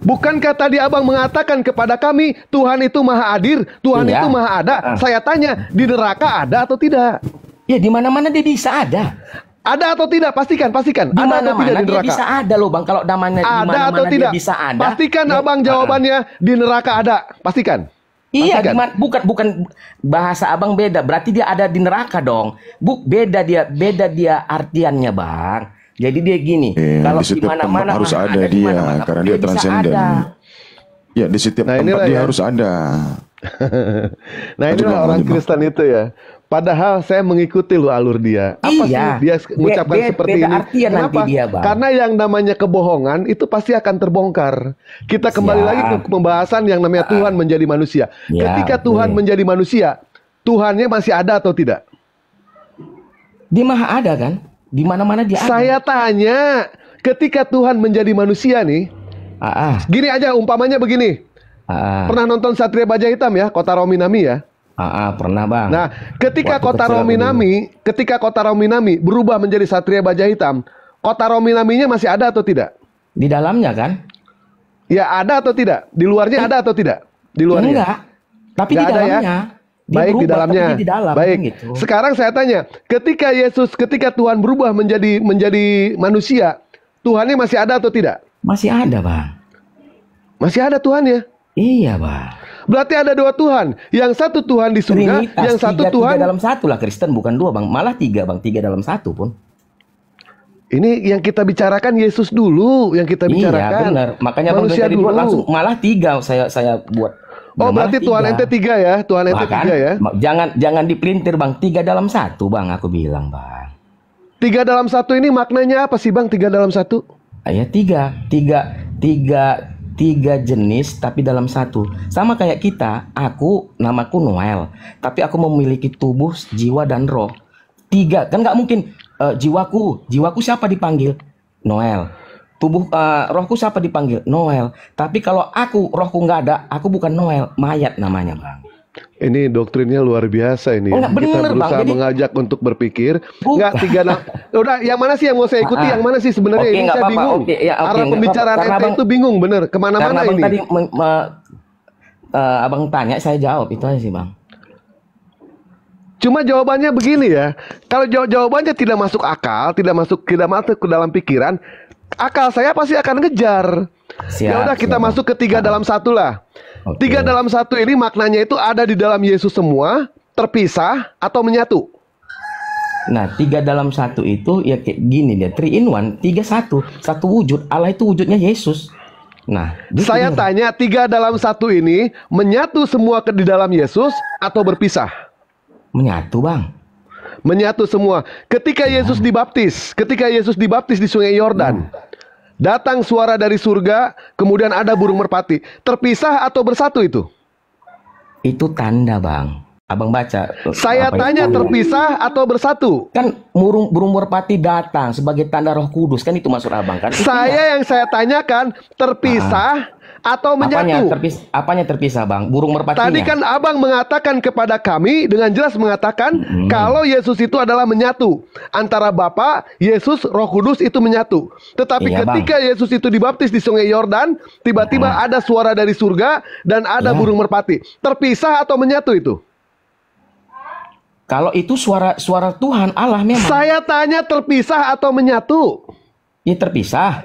Bukankah tadi Abang mengatakan kepada kami Tuhan itu maha hadir, Tuhan itu maha ada? Saya tanya, di neraka ada atau tidak? Ya, di mana-mana dia bisa ada. Ada atau tidak? Pastikan. Di Ada atau tidak mana-mana di dia neraka? bisa ada loh bang. Kalau namanya di Ada atau mana-mana dia tidak? bisa ada. Pastikan Ya, abang jawabannya di neraka ada. Pastikan. Iya, Pastikan. bukan bahasa abang beda. Berarti dia ada di neraka dong. Beda dia artiannya bang. Jadi dia gini. Kalau di setiap di mana-mana tempat harus ada di dia, mana-mana. karena dia bisa transenden. ada. Ya, di setiap Nah, tempat inilah dia ya. harus ada. Nah inilah orang Kristen itu ya. Padahal saya mengikuti loh alur dia. Apa sih Iya. dia mengucapkan seperti beda ini? artian nanti Kenapa? dia, Bang. Karena yang namanya kebohongan itu pasti akan terbongkar. Kita kembali Siap. lagi ke pembahasan yang namanya Tuhan menjadi manusia. Ya, Ketika Tuhan betul. menjadi manusia, Tuhannya masih ada atau tidak? Dia maha ada kan? Di mana-mana dia ada. Saya tanya, ketika Tuhan menjadi manusia nih, gini aja umpamanya begini. Pernah nonton Satria Baja Hitam ya, Kota Rominami ya? Pernah bang. Nah, ketika Waktu Kota kecil aku Rominami berubah menjadi Satria Baja Hitam, Kota Rominaminya masih ada atau tidak? Di dalamnya kan? Ya ada atau tidak? Di luarnya ada atau tidak? Di luarnya? Enggak. Tapi Nggak di ada ya? dalamnya. Dia Baik, di berubah, dalamnya. tapi dia di dalam, Baik. gitu. Sekarang saya tanya, ketika Tuhan berubah menjadi manusia, Tuhannya masih ada atau tidak? Masih ada, Bang. Masih ada Tuhannya? Iya, Bang. Berarti ada dua Tuhan. Yang satu Tuhan di surga, Trinitas, yang satu tiga Tuhan dalam satu lah. Kristen bukan dua, Bang. Malah tiga, Bang. Tiga dalam satu pun. Ini yang kita bicarakan Yesus dulu, yang kita bicarakan. Iya, benar. Makanya Bang manusia dari dulu. buat langsung malah tiga saya buat. Oh, berarti Tuhan ente tiga ya? Tuhan ente Bahkan, tiga ya? Jangan dipelintir, Bang. Tiga dalam satu, Bang. Aku bilang, Bang. Tiga dalam satu ini maknanya apa sih, Bang? Tiga dalam satu? Ya tiga jenis tapi dalam satu. Sama kayak kita, namaku Noel, tapi aku memiliki tubuh, jiwa dan roh. Tiga, kan nggak mungkin jiwaku siapa dipanggil? Noel. Tubuh rohku siapa dipanggil? Noel. Tapi kalau rohku nggak ada, aku bukan Noel, mayat namanya, Bang. Ini doktrinnya luar biasa ini. Oh, nggak Kita bener, Bang. berusaha Jadi- mengajak untuk berpikir. Bukan. Nggak tiga. Udah, yang mana sih yang mau saya ikuti? Yang mana sih sebenarnya? Oke, Ini nggak saya apa-apa. bingung. Oke, ya, oke, Arah nggak pembicaraan apa-apa. Karena ente Abang- itu bingung, bener. Karena Kemana-mana Abang ini. tadi Abang tanya, saya jawab itu aja sih, Bang. Cuma jawabannya begini ya. Kalau jawabannya tidak masuk akal, tidak masuk ke dalam pikiran, akal saya pasti akan ngejar. Ya udah kita masuk ke tiga dalam satu lah. Tiga dalam satu ini maknanya itu ada di dalam Yesus semua, terpisah atau menyatu. Nah, tiga dalam satu itu ya kayak gini dia, 3 in 1, 3 satu wujud. Allah itu wujudnya Yesus. Nah, Saya tanya, tiga dalam satu ini menyatu semua di dalam Yesus atau berpisah? Menyatu, Bang. Menyatu semua. Ketika Yesus dibaptis di Sungai Yordan, datang suara dari surga, kemudian ada burung merpati. Terpisah atau bersatu itu? Itu tanda, Bang. Abang baca. Saya apa tanya itu? terpisah atau bersatu? Kan burung merpati datang sebagai tanda Roh Kudus, kan itu maksud Abang kan? Itu Yang saya tanyakan terpisah atau menyatu? Apanya terpisah, Bang? Burung merpatinya. Tadi kan Abang mengatakan kepada kami dengan jelas mengatakan kalau Yesus itu adalah menyatu antara Bapa, Yesus, Roh Kudus itu menyatu. Tetapi Iya, ketika Yesus itu dibaptis di Sungai Yordan, tiba-tiba ada suara dari surga dan ada burung merpati. Terpisah atau menyatu itu? Kalau itu suara Tuhan Allah memang. Saya tanya terpisah atau menyatu? Ya terpisah.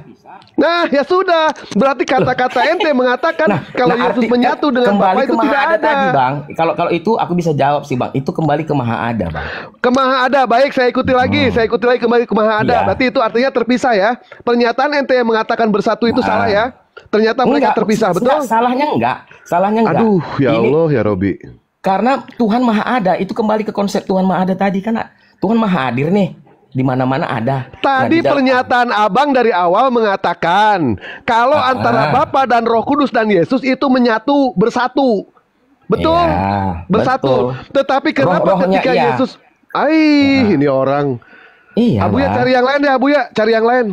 Nah, ya sudah. Berarti kata-kata ente mengatakan kalau Yesus menyatu dengan Bapa itu tidak ada. Tadi, Bang. Kalau itu aku bisa jawab sih, Bang. Itu kembali ke Maha Ada, Bang. Ke Maha Ada. Baik, saya ikuti lagi. Saya ikuti lagi kembali ke Maha Ada. Iya. Berarti itu artinya terpisah ya. Pernyataan ente yang mengatakan bersatu itu salah ya. Ternyata mereka terpisah, betul? Salahnya enggak. Aduh, ya Allah ya Robi. Karena Tuhan Maha Ada, itu kembali ke konsep Tuhan Maha Ada tadi kan. Tuhan Maha Hadir nih. Di mana-mana ada. Tadi pernyataan Abang dari awal mengatakan kalau antara Bapa dan Roh Kudus dan Yesus itu menyatu, bersatu. Betul? Iya, bersatu. betul. Tetapi kenapa Roh-rohnya ketika iya. Yesus ini orang. Iya, Abu ya Bang. cari yang lain deh, Abu ya, cari yang lain.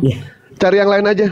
Cari yang lain aja.